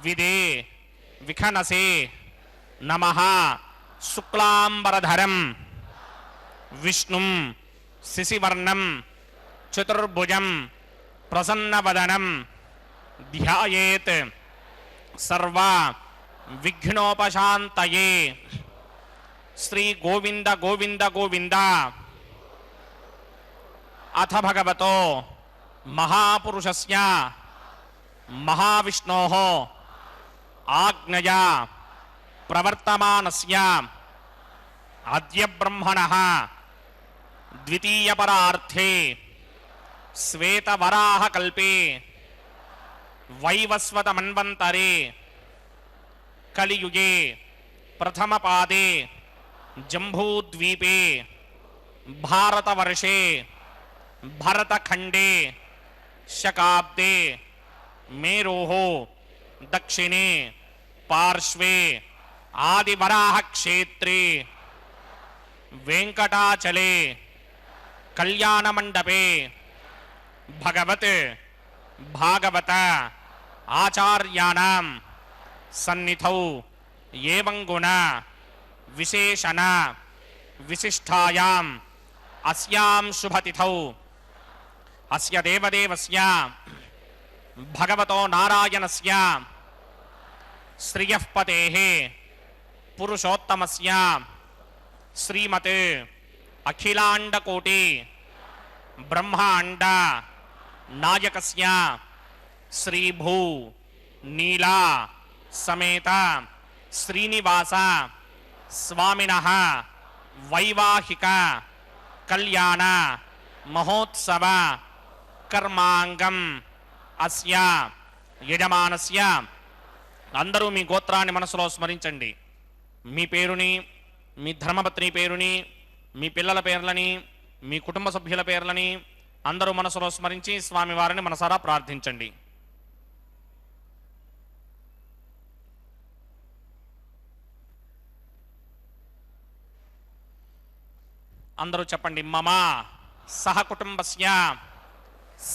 విదే విఖనసే నమః శుక్లాంబరధరం విష్ణుం శశివర్ణం చతుర్భుజం ప్రసన్నవదనం ధ్యాయేత్ సర్వ విఘ్నోపశాంతయే. శ్రీ గోవింద గోవింద గోవింద. అథ భగవతో మహాపురుషస్య మహావిష్ణోః ఆజ్ఞయా ప్రవర్తమానస్య అద్య బ్రహ్మణః ద్వితీయపరార్థే శ్వేతవరాహకల్పే వైవస్వతమన్వంతరే కలియుగే ప్రథమపాదే జంబూద్వీపే భారతవర్షే భరతఖండే శకాబ్దే మేరోః దక్షిణే పార్శ్వే ఆదివరాహక్షేత్రే వెంకటాచలే కళ్యాణమండపే భగవత్ భాగవత ఆచార్యాణం సన్నిధౌ ఏవం గుణ విశేషణ విశిష్టాయాం అస్యాం శుభతిథౌ అస్య దేవదేవస్య భగవతో నారాయణస్య శ్రియః పతేః పురుషోత్తమస్య శ్రీమత్ అఖిలాండకోటి బ్రహ్మాండ నాయకస్య శ్రీభూ నీలా సమేత శ్రీనివాస స్వామినః వైవాహిక కళ్యాణ మహోత్సవ కర్మాంగం అస్య యజమానస్య. అందరూ మీ గోత్రాన్ని మనసులో స్మరించండి. మీ పేరుని, మీ ధర్మపత్ని పేరుని, మీ పిల్లల పేర్లని, మీ కుటుంబ సభ్యుల పేర్లని అందరూ మనసులో స్మరించి స్వామివారిని మనసారా ప్రార్థించండి. అందరూ చెప్పండి. మమ సహకుటుంబస్య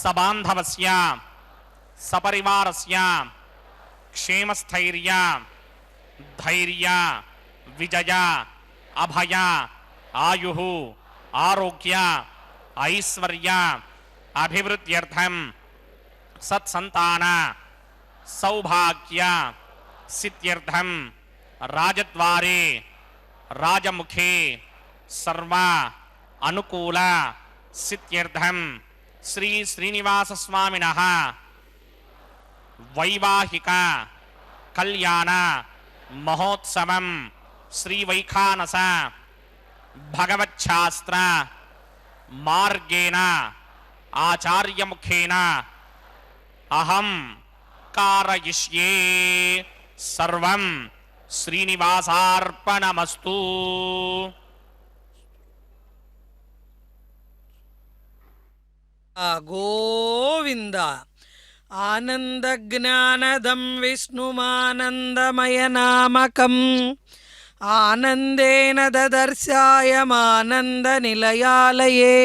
సబాంధవస్య సపరివారస్య క్షేమస్థైర్య ధైర్య విజయ అభయ ఆయుః ఆరోగ్య ఐశ్వర్య అభివృద్ధ్యర్థం సత్సంతాన సౌభాగ్య సిద్ధ్యర్థం రాజద్వారే రాజముఖే సర్వ అనుకూల సిద్ధ్యర్థం శ్రీ శ్రీనివాస స్వామినః వైవాహిక కళ్యాణ మహోత్సవం శ్రీవైఖానస భగవచ్ఛాస్త్ర మార్గేణ ఆచార్యముఖేన అహం కారయిష్యే. సర్వం శ్రీనివాసార్పణమస్తు. గోవింద. ఆనందజ్ఞానదం విష్ణుమానందమయనామకం ఆనందేన దదర్శాయమానందనిలయాలయే.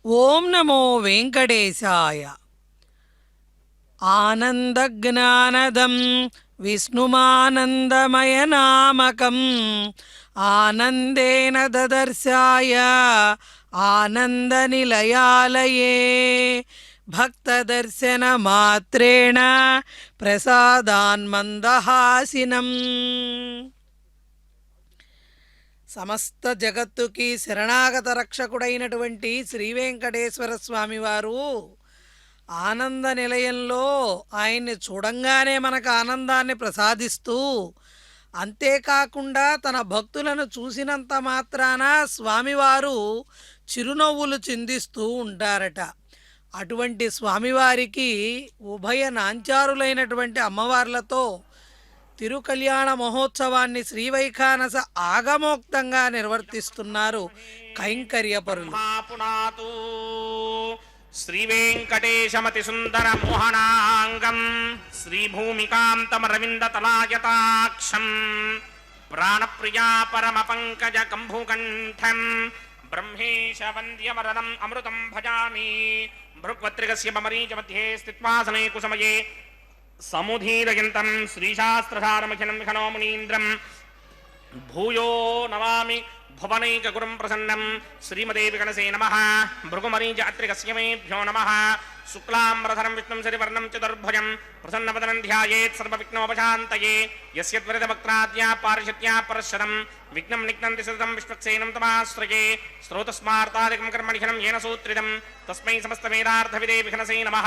ఓం నమో వెంకటేశాయ. ఆనందజ్ఞానదం విష్ణుమానందమయనామకం ఆనందేన దదర్శాయ ఆనందనిలయాలయే. భక్తదర్శనమాత్రేణ ప్రసాదాన్మందహాసినం. సమస్త జగత్తుకి శరణాగత రక్షకుడైనటువంటి శ్రీ వెంకటేశ్వర స్వామివారు ఆనంద నిలయంలో ఆయన్ని చూడంగానే మనకు ఆనందాన్ని ప్రసాదిస్తూ, అంతేకాకుండా తన భక్తులను చూసినంత మాత్రాన స్వామివారు చిరునవ్వులు చిందిస్తూ ఉంటారట. అటువంటి స్వామివారికి ఉభయ నాంచారులైనటువంటి అమ్మవార్లతో తిరుకళ్యాణ మహోత్సవాన్ని శ్రీవైఖానస ఆగమోక్తంగా నిర్వర్తిస్తున్నారు కైంకర్యపరులు. శ్రీవేంకటేశమతి సుందర మోహనాంగం శ్రీభూమికాంతమరవిందతలాయతాక్షం ప్రాణప్రియా పరమ పంకజ కంభుకంఠం బ్రహ్మేశవంద్యమరణం అమృతం భజామి భృగ్వత్రికస్య మమరీచ మధ్యే స్థిత్వాసనే కుసమయే సముధీరయంతం శ్రీశాస్త్రధారమఖిలం విఖనో మునీంద్రం భూయో నమామి భువనైకగురుం ప్రసన్నం శ్రీమదే విగణసే నమః భృగుమరీచ అత్రికస్య మేభ్యో నమః శుక్లాంబరధరం విష్ణుం శశివర్ణం చతుర్భుజం ప్రసన్నవదనం ధ్యాయేత్ సర్వవిఘ్నోపశాంతయే యస్య త్వరితవక్త్రాద్యా పారిషత్యా పరశరం విఘ్నం నిఘ్నంతి సతతం విశ్వక్సేనం తమాశ్రయే శ్రోతస్మార్తాదికం కర్మణిఘనం येन సూత్రితం తస్మై సమస్తవేదార్థవిదే విఘ్నసే నమః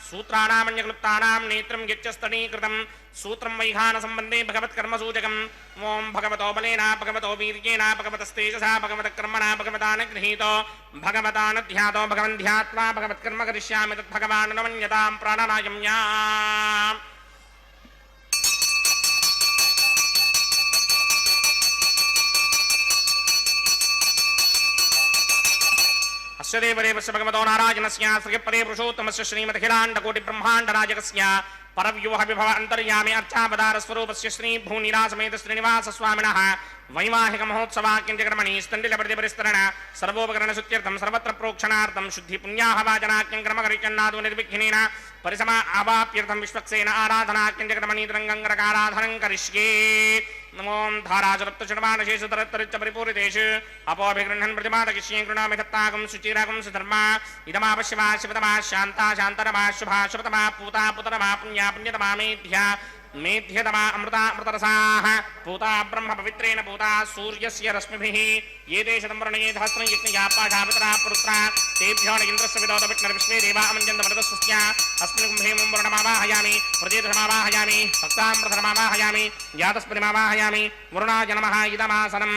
సూత్రాణామన్యక్లుప్తానాం నేత్రం యచ్చస్తనీకృతం సూత్రం వైఖాన సంబంధే భగవత్కర్మసూచకం ఓం భగవతో బలేన భగవతో వీర్యేణ భగవతస్తేజసా భగవతకర్మణా భగవతానగృహీతో భగవతానధ్యాతో భగవన్ధ్యాత్వా భగవత్కర్మ కరిష్యామి తద్భగవాన్ నమన్యతాం ప్రాణనాయమ్యా అస్య దేవదేవస్య భగవతో నారాయణస్య శ్రీపదే పురుషోత్తమస్య శ్రీమదఖిలాండకోటి బ్రహ్మాండనాయకస్య పరవ్యూహ విభవ అంతర్యామి అర్చాపదారస్వరూపస్య శ్రీ భూనిరాసమేత శ్రీనివాస స్వామినః వైవాహిక మహోత్సవాక్యంచకర్మణి స్థండిలపరిధిపరిస్తరణ సర్వోపకరణ శుద్ధ్యర్థం సర్వత్ర ప్రోక్షణార్థం శుద్ధి పుణ్యాహవాచనాఖ్యం క్రమకరిచన్నాదు నిర్విఘ్నేన పరిసమ అవాప్యర్థం విశ్వక్సేన ఆరాధనాఖ్యంచకర్మణీతరంగంగరకారాధనం కరిష్యే నమోం ధారాచరప్తశుణమానశేషుతరత్తరిచ్చ పరిపూరితేషు అపోభిగృహ్ణన్ ప్రతిమాదకిష్యే కృణామి దత్తాకం సుచిరాకం సుధర్మా ఇదమాపశివా శివతమా శాంతా శాంతరమా శుభా శుభతమా పూతా పుతరమా పుణ్యా పుణ్యతమా మేధ్యా మేధ్యతమా అమృతా అమృతరసాః పూతా బ్రహ్మ పవిత్రేణ పూతా సూర్యస్య రశ్మిభిః ఏ దేశతం వర్ణయే సహస్రం యజ్ఞయా పాఠాపితరా పురుత్రా తేభ్యో న ఇంద్రస్య విదోత విష్ణుర్ విశ్వే దేవా అమంజంత మృతస్య అస్మిన్ కుంభే వర్ణమావాహయామి ప్రజేతమావాహయామి భక్తామృతమావాహయామి జాతస్పతిమావాహయామి వరుణాయ నమః ఇదమాసనం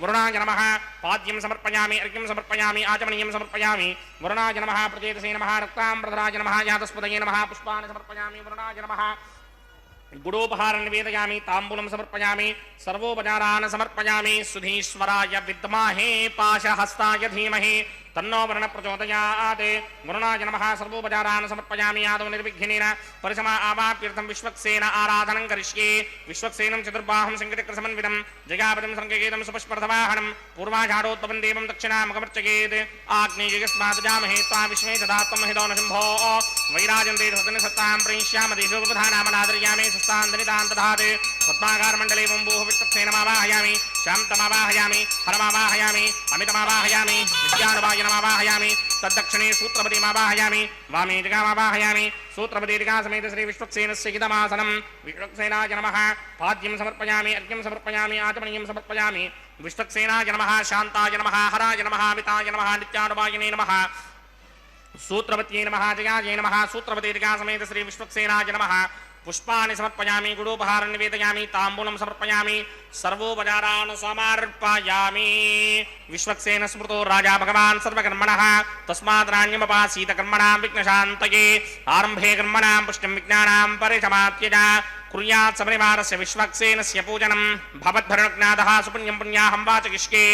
వరుణాయ నమః పాద్యం సమర్పయామి అర్ఘ్యం సమర్పయామి ఆచమనీయం సమర్పయామి వరుణాయ నమః ప్రజేతసే నమః రక్తామృతరాయ నమః జాతస్పతయే నమః పుష్పాన్ని సమర్పయామి వరుణాయ నమః గుడోపహారం నివేదయామి తాంబూలం సమర్పయామి సర్వోపచారాన్ సమర్పయామి సుధీశ్వరాయ విద్మహే పాశహస్తాయ ధీమహి తన్నో వరుణ ప్రచోదయాత్ వరుణాయ నమః సర్వోపచారాన్ సమర్పయామి ఆదౌ నిర్విఘ్నేన పరిసమా ఆవాప్యర్థం విశ్వక్సేన ఆరాధనం కరిష్యే విశ్వక్సేనం చతుర్బాహం సంకటక్రసమన్వితం జగాపతిం సంకేతం సుపుష్పర్ధవాహనం పూర్వాషాఢోత్పవం దేవం దక్షిణాముఖమర్చయేత్ ఆగ్నేయస్మాదజామహే త్వా విశ్వే సదాత్మహిదో నశంభో వైరాజంతే సతని సత్తాం ప్రేష్యామ దేశోపధానామనాదర్యామి సస్తాంతనితాం దధాత్ పద్మాకారమండలే వంబూహ విశ్వక్సేనమావాహయామి శాంతమావాహయామి హరమావాహయామి అమితమావాహయామి విద్యానువాయ నమావాహయామి తద్దక్షిణే సూత్రపతిమావాహయామి వామే జగామావాహయామి సూత్రపతిగా సమేత శ్రీ విశ్వక్సేనస్య హితమాసనం విశ్వక్సేనాయ నమః పాద్యం సమర్పయామి అర్ఘ్యం సమర్పయామి ఆచమనీయం సమర్పయామి విశ్వక్సేనాయ నమః శాంతాయ నమః హరాయ నమః అమితాయ నమః నిత్యానువాయినే నమః సూత్రపత్యై నమః జయాయ నమః సూత్రపతిగా సమేత శ్రీ విశ్వక్సేనాయ నమః పుష్పాన్ని సమర్పయామి గుడోపహారం నివేదయామి తాంబూలం సమర్పయామి సర్వోపచారాన్ సమర్పయామి విశ్వక్సేన స్మృతో రాజా భగవాన్ సర్వకర్మణః తస్మాద్ కర్మణాం విఘ్నశాంతయే ఆరంభే కర్మణాం పుష్టిం విజ్ఞానాం పరిసమాప్త్యజ కుర్యాత్ సపరివారస్య విశ్వక్సేనస్య పూజనం భవద్భరణజ్ఞాతః సుపుణ్యం పుణ్యాహం వాచకిష్కే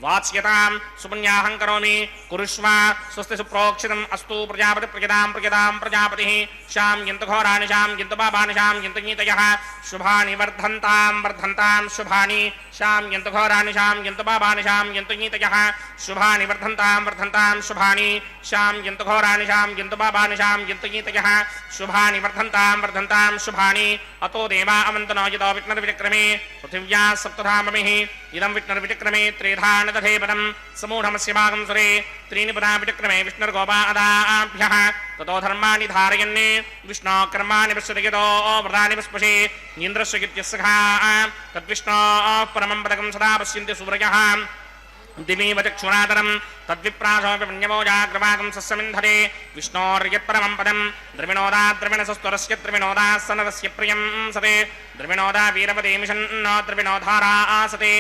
వాచ్యతాం సుపుణ్యాహం కరోమి కురుష్వ స్వస్తి సుప్రోక్షితం అస్తు ప్రజాపతి ప్రజదాం ప్రజాపతిః శాం యంతు ఘోరాణి శాం యంతు పాపాని శాం యంతు గీతయః శుభాని వర్ధంతాం శుభాని శాం యంతు ఘోరాణి శాం యంతు పాపాని శాం యంతు గీతయః శుభాని వర్ధంతాం శుభాని శాం యంతు ఘోరాణి శాం యంతు పాపాని శాం యంతు గీతయః శుభాని వర్ధంతాం శుభాని అతో దేవా అమంతనో యతో విష్ణుర్విచక్రమే పృథివ్యా సప్తధామమిః ఇదం విష్ణుర్విచక్రమే త్రేధా పదం సమూఢమస్య భాగం సురే త్రీణి పదా విచక్రమే విష్ణుర్గోపాదాభ్యః తతో ధర్మాణి ధారయన్ విష్ణో కర్మాణి పశ్యతో వ్రతాని పస్పశే ఇంద్రస్య గిత్యస్సఖా తద్విష్ణో పరమం పదకం సదా పశ్యంతి సూరయః దివీవ చక్షురాతరం తద్విప్రాశోపి పుణ్యమోజాగ్రవాగం సస్యమింధరే విష్ణోర్యత్పరమం పదం ద్రవిణోదా ద్రవిణసస్వరస్య ద్రవిణోదా సనరస్య ప్రియం సతే ద్రవిణోదా వీరపదేమిషన్నో ద్రవిణోధారా ఆసతే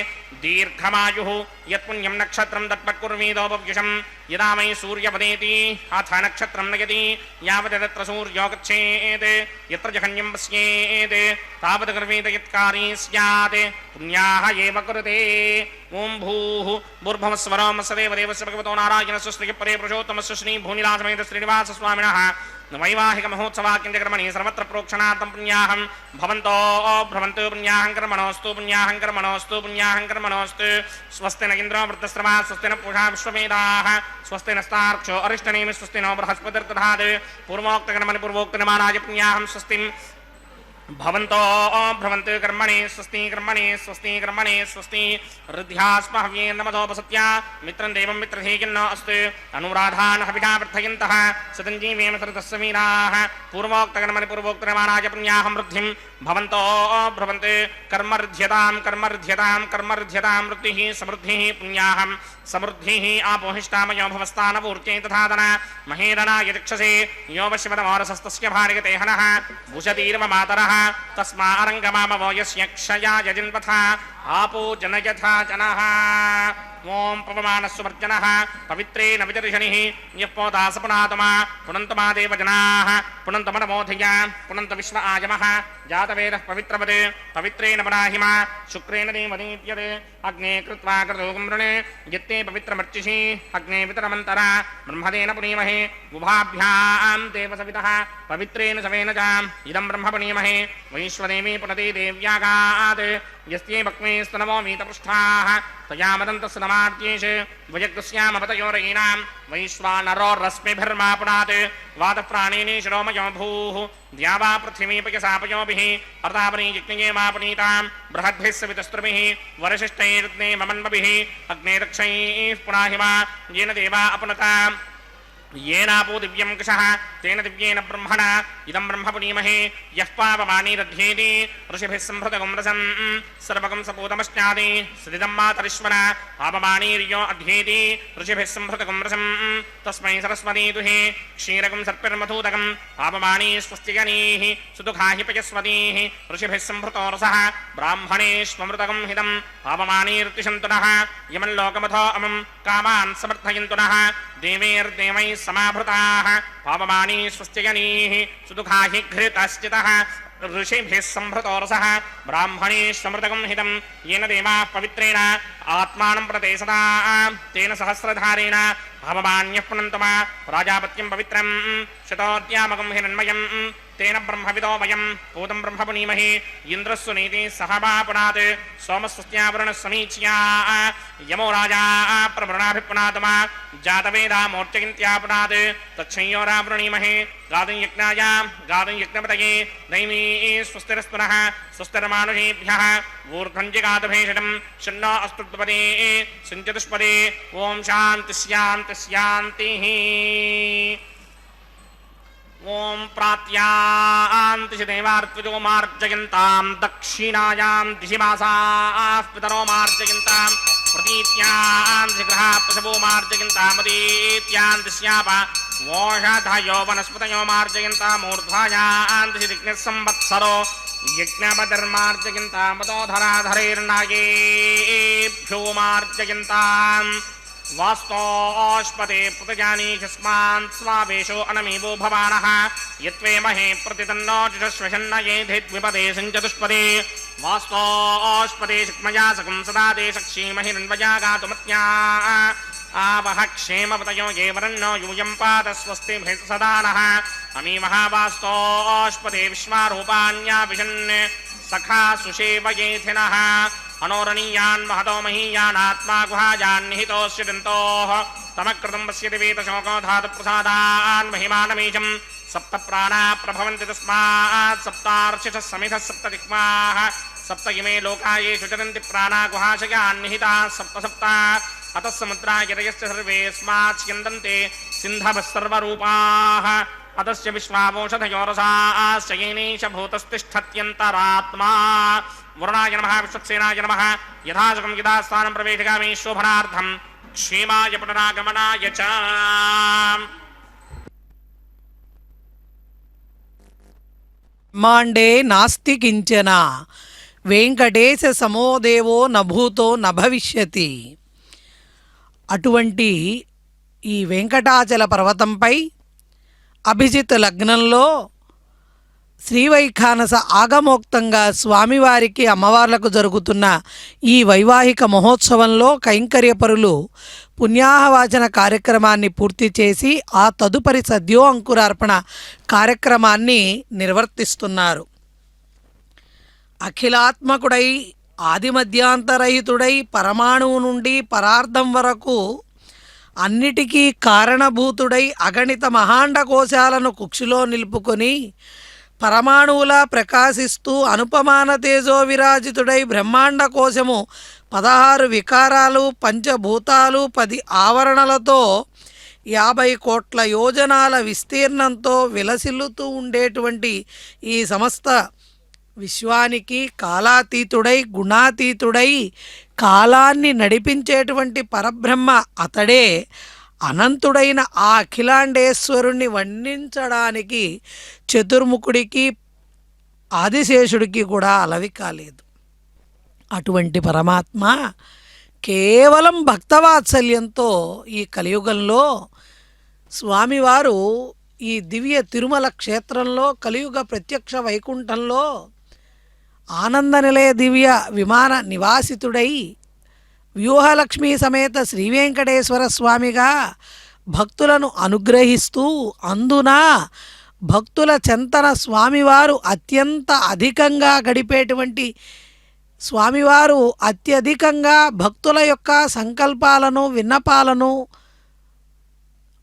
దీర్ఘమాయుః యత్పుణ్యం నక్షత్రం తత్పత్కుర్వీదోపవ్యుషం యదా మై సూర్యపదేతి అథ నక్షత్రం నయతి యావత్ తత్ర సూర్యో గచ్ఛేత్ యత్ర జఘన్యం పశ్యేత్ తావత్ కర్వేత యత్కారీ స్యాత్ పుణ్యాః ఏవ కురుతే ఓం భూః भूर्भुवस्वरं सदेव देवस्य भगवतो नारायणस्य श्रीपरे पुरुषोत्तमस्य श्री भूनिलासमेत श्रीनिवास स्वामिनः वैवाहिक महोत्सवाकिंचकर्मणि सर्वत्र प्रोक्षणार्थं पुण्याहं भवन्तो भ्रवन्तु पुण्याहं कर्मणोऽस्तु पुण्याहं कर्मणोऽस्तु पुण्याहं कर्मणोऽस्तु स्वस्ति न इन्द्रो वृद्धश्रवा स्वस्ति न पूषा विश्ववेदाः स्वस्ति नस्तार्क्षो अरिष्टनेमि स्वस्ति नो बृहस्पतिर्दधात् पूर्वोक्तकर्मणि पूर्वोक्तनिमानाय पुण्याहं स्वस्तिं भवन्तो भ्रवन्तु कर्मणि स्वस्ति कर्मणि स्वस्ति कर्मणि स्वस्ति हृद्यास्महव्ये नमदोपसत्या मित्रं देवं मित्रधीकिन्नो अस्तु अनुराधान् हविषा वर्धयन्तः सतञ्जीवेम सरतस्य वीराः पूर्वोक्तकर्मणि पूर्वोक्तनिर्माणाय पुण्याहं वृद्धिं भवन्तो भ्रवन्तु कर्मर्ध्यतां कर्मर्ध्यतां कर्मर्ध्यतां वृद्धिः समृद्धिः पुण्याहं समृद्धिः आपोहिष्टामयो भवस्तानपूर्त्यै तथादन महेदनाय चक्षसे यो वश्यपदमोरसस्तस्य भार्यते हनः भुषतीर्व मातरः तस्मा अरङ्गमामवो यस्य क्षयाय जिन्वथा आपो जनयथा जनः ओं पवमानस्वर्जनः पवित्रेण विदर्शनिः यप्पोदासपुनातमा पुनन्तमा देवजनाः पुनन्तमनमोधया पुनन्त विश्व आयमः जातवेदः पवित्रवत् पवित्रेण पराहिमा शुक्रेण देवदीप्यते अग्ने कृत्वा क्रतुगुम्रणे यत्ते पवित्रमर्चिषि अग्ने वितरमन्तरा ब्रह्मदेन पुनीमहे उभाभ्यां देवसवितः पवित्रेण सवेन च इदं ब्रह्म पुनीमहे वैश्वदेवी पुनते देव्यागात् यस्यै भक्मे स्तनवो वीतपृष्ठाः तया मदन्तस्य नमार्त्येष वयग्स्यामपतयोरयीणां वैश्वानरो रश्मिभिर्मापुनात् वातप्राणिनी शिरोमयो भूः द्यावा पृथिवीपयसापयोभिः अर्तापनी यज्ञये मापुनीतां बृहद्भिः सवितस्त्रुभिः वरशिष्टैरुग्ने ममन्मभिः अग्ने रक्षैः पुनाहिमा येन देवा अपनता येनापो दिव्यं कषः तेन दिव्येन ब्रह्मणा इदं ब्रह्म पुनीमहे यः पावमानी दध्येति ऋषिभिः संहृतगं रसं सर्वगं सपूतमश्चादि सदिदं मातरिश्वर पावमानीर्यो अध्येति ऋषिभिः संहृतगं रसं तस्मै सरस्वती दुहे क्षीरकं सर्पिर्मधूतकं पावमानी स्वस्तिगनीः सुदुःखाहि पयस्वतीः ऋषिभिः संहृतो रसः ब्राह्मणेष्वमृतकं हितं पावमानीर्तिशन्तुनः यमल्लोकमथो अमं कामान् समर्थयन्तुनः देवैर्देवैः समाभृताः पावमानी स्वस्तिगनीः सुदुःखाहि घृतश्चितः ऋषिभिः संहृतो रसः ब्राह्मणेष्वमृतकं हितं येन देवाः पवित्रेण आत्मानं प्रते सदा तेन सहस्रधारेण भावमान्यः पुनन्तमा प्राजापत्यं पवित्रं शतोद्यामकं हिरण्मयं तेन ब्रह्मविदो वयं पूतं ब्रह्म पुनीमहे इन्द्रस्सु नीति सहवापुनात् सोमस्वस्त्यावरणसमीच्या यमो राजा प्रवृणाभिपुनातमा जातवेदा मूर्त्यगिन्त्यापुनात् तच्छंयोरावृणीमहे गातुं यज्ञाय गातुं यज्ञपतये दैवी स्वस्तिरस्तुनः स्वस्तिर्मानुषेभ्यः ऊर्ध्वञ्जिगातभेषजं शन्नो अस्तुत्पदे सञ्चतुष्पदे ॐ शान्ति शान्ति शान्तिः ओं प्रात्यान्तिषि देवार्त्विजो मार्जयन्तां दक्षिणायां दिशिमासाः पितरो मार्जयन्तां प्रतीत्यान्तिषि गृहाः पशवो मार्जयन्तां मदीत्यान्तिश्याप ओषधयो वनस्पतयो मार्जयन्ताम् ऊर्ध्वायान्तिषि दिग्निस्संवत्सरो यज्ञपतिर्मार्जयन्तां मदोधराधरैर्नागेभ्यो मार्जयन्ताम् वास्तोष्पते प्रतिजानीष्मान् स्वावेशो अनमीवो भवानः यत्वे महे प्रतितन्नो जुषश्वशन्न ये धिद्विपदे सञ्चतुष्पदे वास्तोष्पदे शिक्मया सकं सदा ते सक्षीमहिरन्वया गातुमत्या आवह क्षेमपतयो ये वरन्नो यूयं पात स्वस्तिभिः सदा नः अमी महावास्तोष्पदे विश्वारूपाण्या विशन् सखा सुषेवयेथिनः अनोरणीयान् महतो महीयानात्मा गुहायान्निहितोऽस्य दन्तोः तमकृतं पश्यति वेतशोको धातुप्रसादान् महिमानमीशं सप्त प्राणा प्रभवन्ति तस्मात् सप्तार्चिषः समिधः सप्त दिक्माः सप्त इमे लोका येषु चरन्ति प्राणा गुहाशयान्निहिताः सप्त सप्त अतः समुद्रा यतयश्च सर्वेऽस्मात् स्यन्दन्ते सिन्धवः सर्वरूपाः अतश्च विश्वावोषधयो रसाश्च येनेश भूतस्तिष्ठत्यन्तरात्मा वरुणाय नमः विश्वक्सेनाय नमः यथाशकं यथास्थानं प्रवेशगामि शोभनार्थं क्षेमाय पुनरागमनाय च మాండే నాస్తి కించన వెంకటేశ సమోదేవో నభూతో నభవిష్యతి. అటువంటి ఈ వెంకటాచల పర్వతంపై అభిజిత్ లగ్నంలో శ్రీవైఖానస ఆగమోక్తంగా స్వామివారికి అమ్మవార్లకు జరుగుతున్న ఈ వైవాహిక మహోత్సవంలో కైంకర్యపరులు పుణ్యాహవాచన కార్యక్రమాన్ని పూర్తి చేసి ఆ తదుపరి సద్యో అంకురార్పణ కార్యక్రమాన్ని నిర్వర్తిస్తున్నారు. అఖిలాత్మకుడై ఆదిమధ్యాంతరహితుడై పరమాణువు నుండి పరార్థం వరకు అన్నిటికీ కారణభూతుడై అగణిత మహాండ కోశాలను కుక్షిలో నిలుపుకొని పరమాణువులా ప్రకాశిస్తూ అనుపమాన తేజో విరాజితుడై బ్రహ్మాండ కోశము 16 వికారాలు పంచభూతాలు 10 ఆవరణలతో 50 కోట్ల యోజనాల విస్తీర్ణంతో విలసిల్లుతూ ఉండేటువంటి ఈ సమస్త విశ్వానికి కాలాతీతుడై గుణాతీతుడై కాలాన్ని నడిపించేటువంటి పరబ్రహ్మ అతడే. అనంతుడైన ఆ అఖిలాండేశ్వరుణ్ణి వర్ణించడానికి చతుర్ముఖుడికి ఆదిశేషుడికి కూడా అలవి కాలేదు. అటువంటి పరమాత్మ కేవలం భక్తవాత్సల్యంతో ఈ కలియుగంలో స్వామివారు ఈ దివ్య తిరుమల క్షేత్రంలో కలియుగ ప్రత్యక్ష వైకుంఠంలో ఆనంద నిలయ దివ్య విమాన నివాసితుడై వ్యూహలక్ష్మీ సమేత శ్రీవేంకటేశ్వర స్వామిగా భక్తులను అనుగ్రహిస్తూ అందున భక్తుల చెంతన స్వామివారు అత్యంత అధికంగా గడిపేటువంటి స్వామివారు అత్యధికంగా భక్తుల యొక్క సంకల్పాలను విన్నపాలను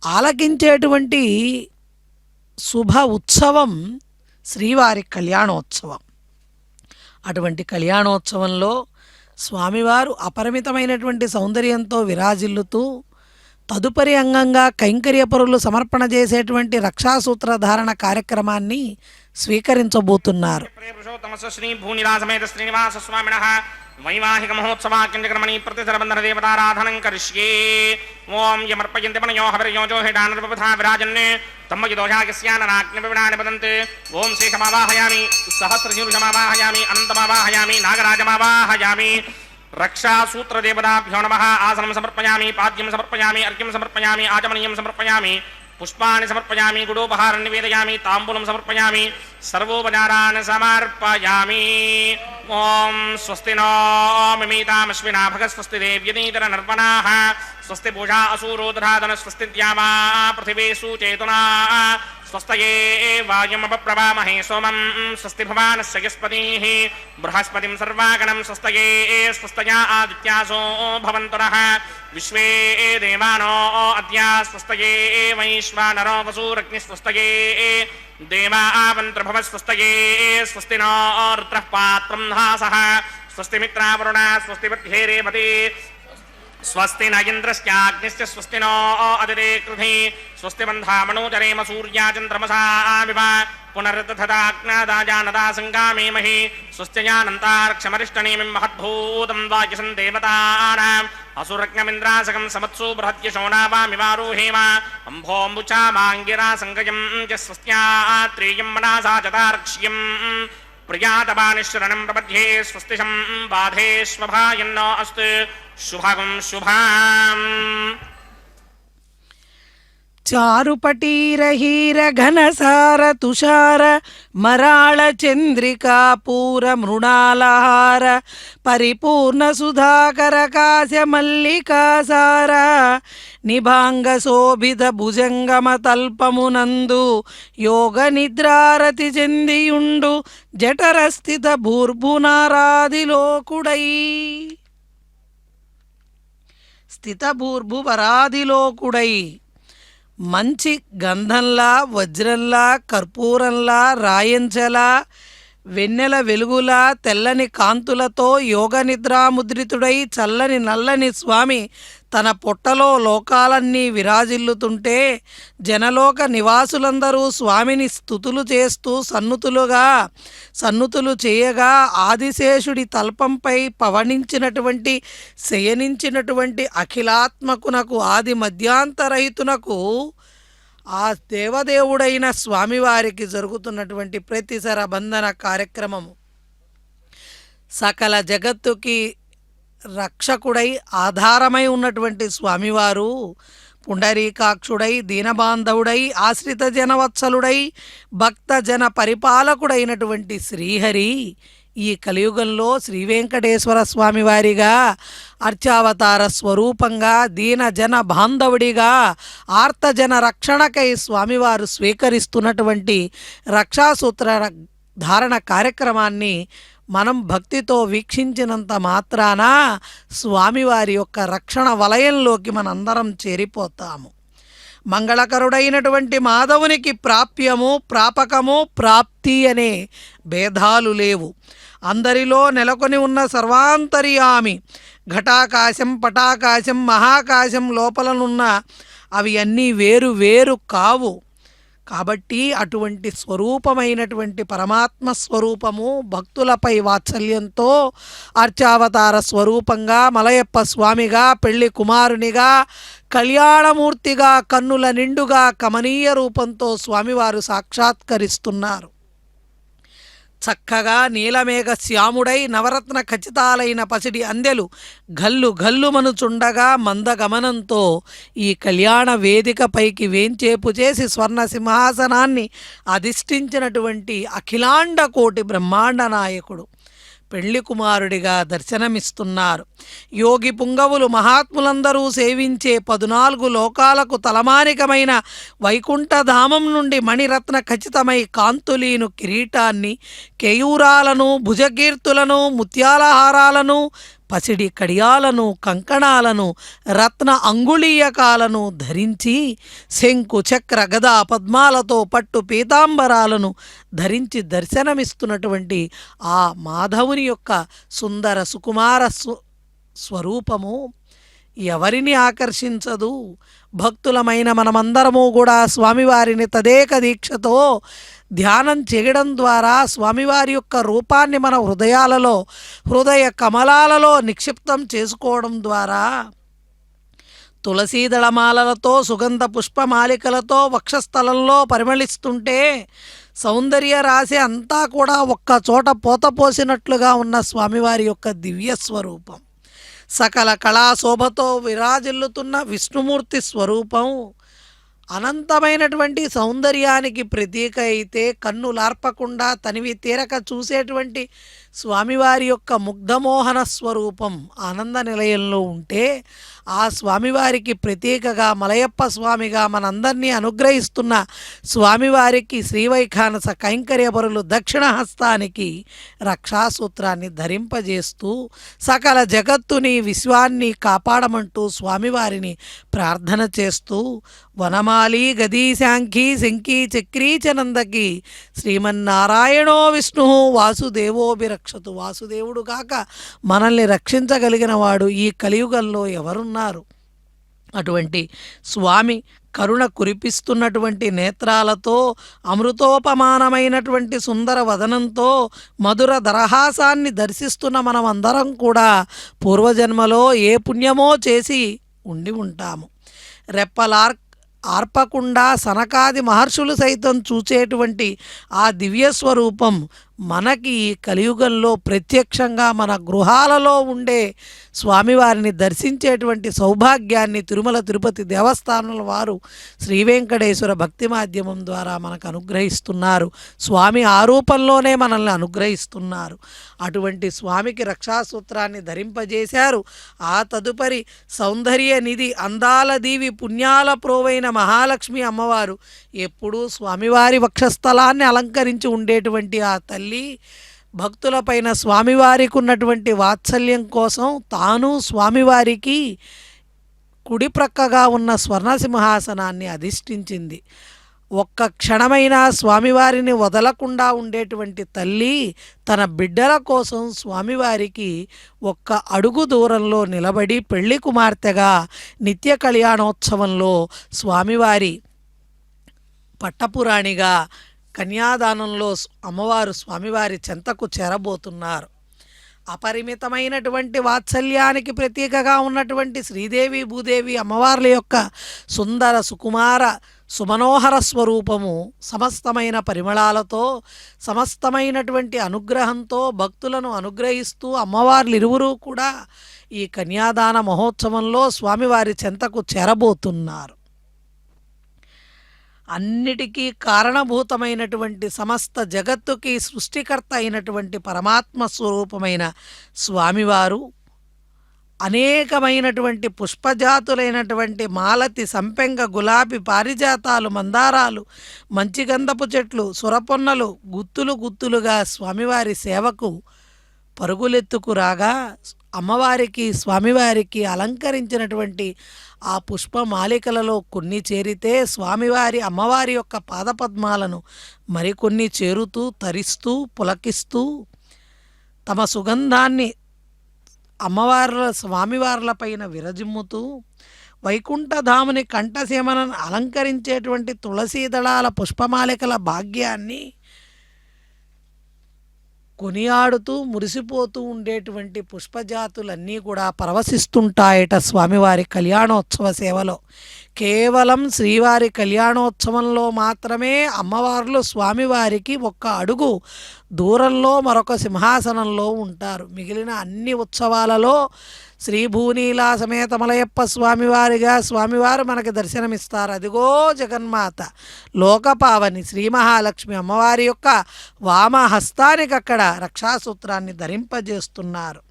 ఆలకించేటువంటి శుభ ఉత్సవం శ్రీవారి కళ్యాణోత్సవం. అటువంటి కళ్యాణోత్సవంలో స్వామివారు అపరిమితమైనటువంటి సౌందర్యంతో విరాజిల్లుతూ తదుపరి అంగంగా కైంకర్యపరులు సమర్పణ చేసేటువంటి రక్షాసూత్ర ధారణ కార్యక్రమాన్ని స్వీకరించబోతున్నారు. శ్రీ భూనిరాసమేత శ్రీనివాస స్వామినః వైవాహిక మహోత్సవాక్యంజకర్మణి ప్రతిసరబంధన దేవతారాధనం కరిష్యే. ఓం యమర్పయంతి మనయో హవిర్యోజో హేడానర్పథా విరాజన్ తమ్మయుదోషాగస్యాననాగ్నివిడాని వదంతే. ఓం శేషమావాహయామి సహస్రశీర్షమావాహయామి అనంతమావాహయామి నాగరాజమావాహయామి. రక్షాసూత్రదేవతాభ్యో నమః. ఆసనం సమర్పయామి, పాద్యం సమర్పయామి, అర్ఘ్యం సమర్పయామి, ఆచమనీయం సమర్పయామి, పుష్పాన్ని సమర్పయామి, గుడోపహారం నివేదయామి, తాంబూలం సమర్పయామి, సర్వోపచారాన్ సమర్పయామి. ఓం స్వస్తి నో మిమీతామశ్వినా భగ స్వస్తి దేవ్యనీతర నర్పణాః స్వస్తి పూషా అసూరో దధాతన స్వస్తి ద్యావా పృథివీ సుచేతునా స్వస్తయే వాయుమప్రవామహే సోమం స్వస్తి భవానస్య యస్పతిః బృహస్పతిం సర్వాగణం స్వస్తయే స్వస్తయా ఆదిత్యాసో భవంతురః విశ్వే దేవానో అద్య స్వస్తయే వైశ్వానరో వసూరగ్ని స్వస్తయే దేవావంత్రభవ స్వస్తయే స్వస్తి నో రుద్రః పాత్రం ధాసః స్వస్తి మిత్రావరుణ స్వస్తి వృద్ధేరేవతి స్వస్తి న ఇంద్రశ్చాగ్నిశ్చ స్వస్తి నో అదిరే కృధి స్వస్తి బంధామణోజరేమ సూర్యాచంద్రమసా వివ పునరుద్ధతాజ్ఞాదాజానదా సంగామేమహి స్వస్త్యజానంతార్క్షమరిష్టనేమిం మహద్భూతం వాయుసం దేవతానాం అసురజ్ఞమింద్రాసకం సమత్సు బృహద్యశోనావామివారోహేమ అంభోంబుచామాంగిరా సంగయం చ స్వస్త్యాత్రేయం మనసా చతార్క్ష్యం ప్రియాతమానిశ్వరణం ప్రపద్యే స్వస్తిశం బాధేష్వభాయన్నో అస్తు శుభగం శుభాం. చారుపటీరహీర ఘనసార తుషార మరాళ చంద్రికా పూర మృణాలహార పరిపూర్ణ సుధాకర కాశ్య మల్లికాసార నిభాంగ శోభిత భుజంగమ తల్పమునందు యోగ నిద్రారతి చెందియుండు జఠరస్థిత భూర్భునారాధిలోకుడై స్థితభూర్భువరాధిలోకుడై మంచి గంధంలా వజ్రంలా కర్పూరంలా రాయంచలా వెన్నెల వెలుగులా తెల్లని కాంతులతో యోగ నిద్రాముద్రితుడై చల్లని నల్లని స్వామి తన పొట్టలో లోకాలన్నీ విరాజిల్లుతుంటే జనలోక నివాసులందరూ స్వామిని స్తుతులు చేస్తూ సన్నుతులు చేయగా ఆదిశేషుడి తల్పంపై శయనించినటువంటి అఖిలాత్మకునకు ఆది మధ్యాంతరహితునకు ఆ దేవదేవుడైన స్వామివారికి జరుగుతున్నటువంటి ప్రతిసర బంధన కార్యక్రమము సకల జగత్తుకి రక్షకుడై ఆధారమై ఉన్నటువంటి స్వామివారు పుండరీకాక్షుడై దీనబాంధవుడై ఆశ్రిత జనవత్సలుడై భక్త జన పరిపాలకుడైనటువంటి శ్రీహరి ఈ కలియుగంలో శ్రీ వెంకటేశ్వర స్వామివారిగా అర్చావతార స్వరూపంగా దీన జన బాంధవుడిగా ఆర్తజన రక్షణకై స్వామివారు స్వీకరిస్తున్నటువంటి రక్షాసూత్ర ధారణ కార్యక్రమాన్ని మనం భక్తితో వీక్షించినంత మాత్రాన స్వామివారి యొక్క రక్షణ వలయంలోకి మనందరం చేరిపోతాము. మంగళకరుడైనటువంటి మాధవునికి ప్రాప్యము ప్రాపకము ప్రాప్తి అనే భేదాలు లేవు. అందరిలో నెలకొని ఉన్న సర్వాంతర్యామి ఘటాకాశం పటాకాశం మహాకాశం లోపలనున్న అవి అన్నీ వేరు వేరు కావు. కాబట్టి అటువంటి స్వరూపమైనటువంటి పరమాత్మ స్వరూపము భక్తులపై వాత్సల్యంతో అర్చావతార స్వరూపంగా మలయప్ప స్వామిగా పెళ్లి కుమారునిగా కళ్యాణమూర్తిగా కన్నుల నిండుగా కమనీయ రూపంతో స్వామివారు సాక్షాత్కరిస్తున్నారు. చక్కగా నీలమేఘ శ్యాముడై నవరత్న ఖచ్చితాలైన పసిడి అందెలు గల్లు గల్లుమనుచుండగా మందగమనంతో ఈ కళ్యాణ వేదికపైకి వేంచేపు చేసి స్వర్ణ సింహాసనాన్ని అధిష్ఠించినటువంటి అఖిలాండ కోటి బ్రహ్మాండ నాయకుడు పెళ్లి కుమారుడిగా దర్శనమిస్తున్నారు. యోగి పుంగవులు మహాత్ములందరూ సేవించే 14 లోకాలకు తలమానికమైన వైకుంఠధామం నుండి మణిరత్న ఖచ్చితమై కాంతులీను కిరీటాన్ని, కేయూరాలను, భుజకీర్తులను, ముత్యాలహారాలను, పసిడి కడియాలను, కంకణాలను, రత్న అంగుళీయకాలను ధరించి శంకు చక్ర గదా పద్మాలతో పట్టు పీతాంబరాలను ధరించి దర్శనమిస్తున్నటువంటి ఆ మాధవుని యొక్క సుందర సుకుమార స్వరూపము ఎవరిని ఆకర్షించదు? భక్తులమైన మనమందరము కూడా స్వామివారిని తదేక దీక్షతో ధ్యానం చేయడం ద్వారా స్వామివారి యొక్క రూపాన్ని మన హృదయాలలో హృదయ కమలాలలో నిక్షిప్తం చేసుకోవడం ద్వారా తులసీదళమాలలతో సుగంధ పుష్పమాలికలతో వక్షస్థలంలో పరిమళిస్తుంటే సౌందర్య రాశి అంతా కూడా ఒక్క చోట పోతపోసినట్లుగా ఉన్న స్వామివారి యొక్క దివ్య స్వరూపం, సకల కళాశోభతో విరాజిల్లుతున్న విష్ణుమూర్తి స్వరూపం అనంతమైనటువంటి సౌందర్యానికి ప్రతీక అయితే కన్నులార్పకుండా తనివి తీరక చూసేటువంటి స్వామివారి యొక్క ముగ్ధమోహన స్వరూపం ఆనంద నిలయంలో ఉంటే ఆ స్వామివారికి ప్రతీకగా మలయప్ప స్వామిగా మనందరినీ అనుగ్రహిస్తున్న స్వామివారికి శ్రీవైఖానస కైంకర్యపరులు దక్షిణహస్తానికి రక్షాసూత్రాన్ని ధరింపజేస్తూ సకల జగత్తుని విశ్వాన్ని కాపాడమంటూ స్వామివారిని ప్రార్థన చేస్తూ వనమాలి గదీశాంఖి శంఖీ చక్రీ చనందకి శ్రీమన్నారాయణో విష్ణు వాసుదేవోభిరక్షతు. వాసుదేవుడు కాక మనల్ని రక్షించగలిగిన వాడు ఈ కలియుగంలో ఎవరున్నారు? అటువంటి స్వామి కరుణ కురిపిస్తున్నటువంటి నేత్రాలతో అమృతోపమానమైనటువంటి సుందర వదనంతో మధుర దరహాసాన్ని దర్శిస్తున్న మనం అందరం కూడా పూర్వజన్మలో ఏ పుణ్యమో చేసి ఉండి ఉంటాము. ఆర్పకుండా సనకాది మహర్షులు సైతం చూచేటువంటి ఆ దివ్య స్వరూపం మనకి ఈ కలియుగంలో ప్రత్యక్షంగా మన గృహాలలో ఉండే స్వామివారిని దర్శించేటువంటి సౌభాగ్యాన్ని తిరుమల తిరుపతి దేవస్థానాల వారు శ్రీ వెంకటేశ్వర భక్తి మాధ్యమం ద్వారా మనకు అనుగ్రహిస్తున్నారు. స్వామి ఆ రూపంలోనే మనల్ని అనుగ్రహిస్తున్నారు. అటువంటి స్వామికి రక్షాసూత్రాన్ని ధరింపజేశారు. ఆ తదుపరి సౌందర్య నిధి అందాల దీవి పుణ్యాల ప్రోవైన మహాలక్ష్మి అమ్మవారు ఎప్పుడూ స్వామివారి వక్షస్థలాన్ని అలంకరించి ఉండేటువంటి ఆ తల్లి భక్తులపైన స్వామివారికి ఉన్నటువంటి వాత్సల్యం కోసం తాను స్వామివారికి కుడి ప్రక్కగా ఉన్న స్వర్ణసింహాసనాన్ని అధిష్ఠించింది. ఒక్క క్షణమైనా స్వామివారిని వదలకుండా ఉండేటువంటి తల్లి తన బిడ్డల కోసం స్వామివారికి ఒక్క అడుగు దూరంలో నిలబడి పెళ్లి కుమార్తెగా నిత్య కళ్యాణోత్సవంలో స్వామివారి పట్టపురాణిగా కన్యాదానంలో అమ్మవారు స్వామివారి చెంతకు చేరబోతున్నారు. అపరిమితమైనటువంటి వాత్సల్యానికి ప్రతీకగా ఉన్నటువంటి శ్రీదేవి భూదేవి అమ్మవార్ల యొక్క సుందర సుకుమార సుమనోహర స్వరూపము సమస్తమైన పరిమళాలతో సమస్తమైనటువంటి అనుగ్రహంతో భక్తులను అనుగ్రహిస్తూ అమ్మవార్లు ఇరువురు కూడా ఈ కన్యాదాన మహోత్సవంలో స్వామివారి చెంతకు చేరబోతున్నారు. అన్నిటికీ కారణభూతమైనటువంటి సమస్త జగత్తుకి సృష్టికర్త అయినటువంటి పరమాత్మ స్వరూపమైన స్వామివారు అనేకమైనటువంటి పుష్పజాతులైనటువంటి మాలతి, సంపెంగ, గులాబీ, పారిజాతాలు, మందారాలు, మంచిగంధపు చెట్లు, సురపొన్నలు గుత్తులు గుత్తులుగా స్వామివారి సేవకు పరుగులెత్తుకు రాగా అమ్మవారికి స్వామివారికి అలంకరించినటువంటి ఆ పుష్పమాలికలలో కొన్ని చేరితే స్వామివారి అమ్మవారి యొక్క పాదపద్మాలను మరికొన్ని చేరుతూ తరిస్తూ పులకిస్తూ తమ సుగంధాన్ని స్వామివార్లపైన విరజిమ్ముతూ వైకుంఠధాముని కంఠసీమను అలంకరించేటువంటి తులసీదళాల పుష్పమాలికల భాగ్యాన్ని కొనియాడుతూ మురిసిపోతూ ఉండేటువంటి పుష్పజాతులన్నీ కూడా పరవశిస్తుంటాయట స్వామివారి కళ్యాణోత్సవ సేవలో. కేవలం శ్రీవారి కళ్యాణోత్సవంలో మాత్రమే అమ్మవార్లు స్వామివారికి ఒక్క అడుగు దూరంలో మరొక సింహాసనంలో ఉంటారు. మిగిలిన అన్ని ఉత్సవాలలో శ్రీ భూనీలా సమేత మలయప్ప స్వామివారిగా స్వామివారు మనకి దర్శనమిస్తారు. అదిగో జగన్మాత లోకపావని శ్రీ మహాలక్ష్మి అమ్మవారి యొక్క వామహస్తానికి అక్కడ రక్షాసూత్రాన్ని ధరింపజేస్తున్నారు.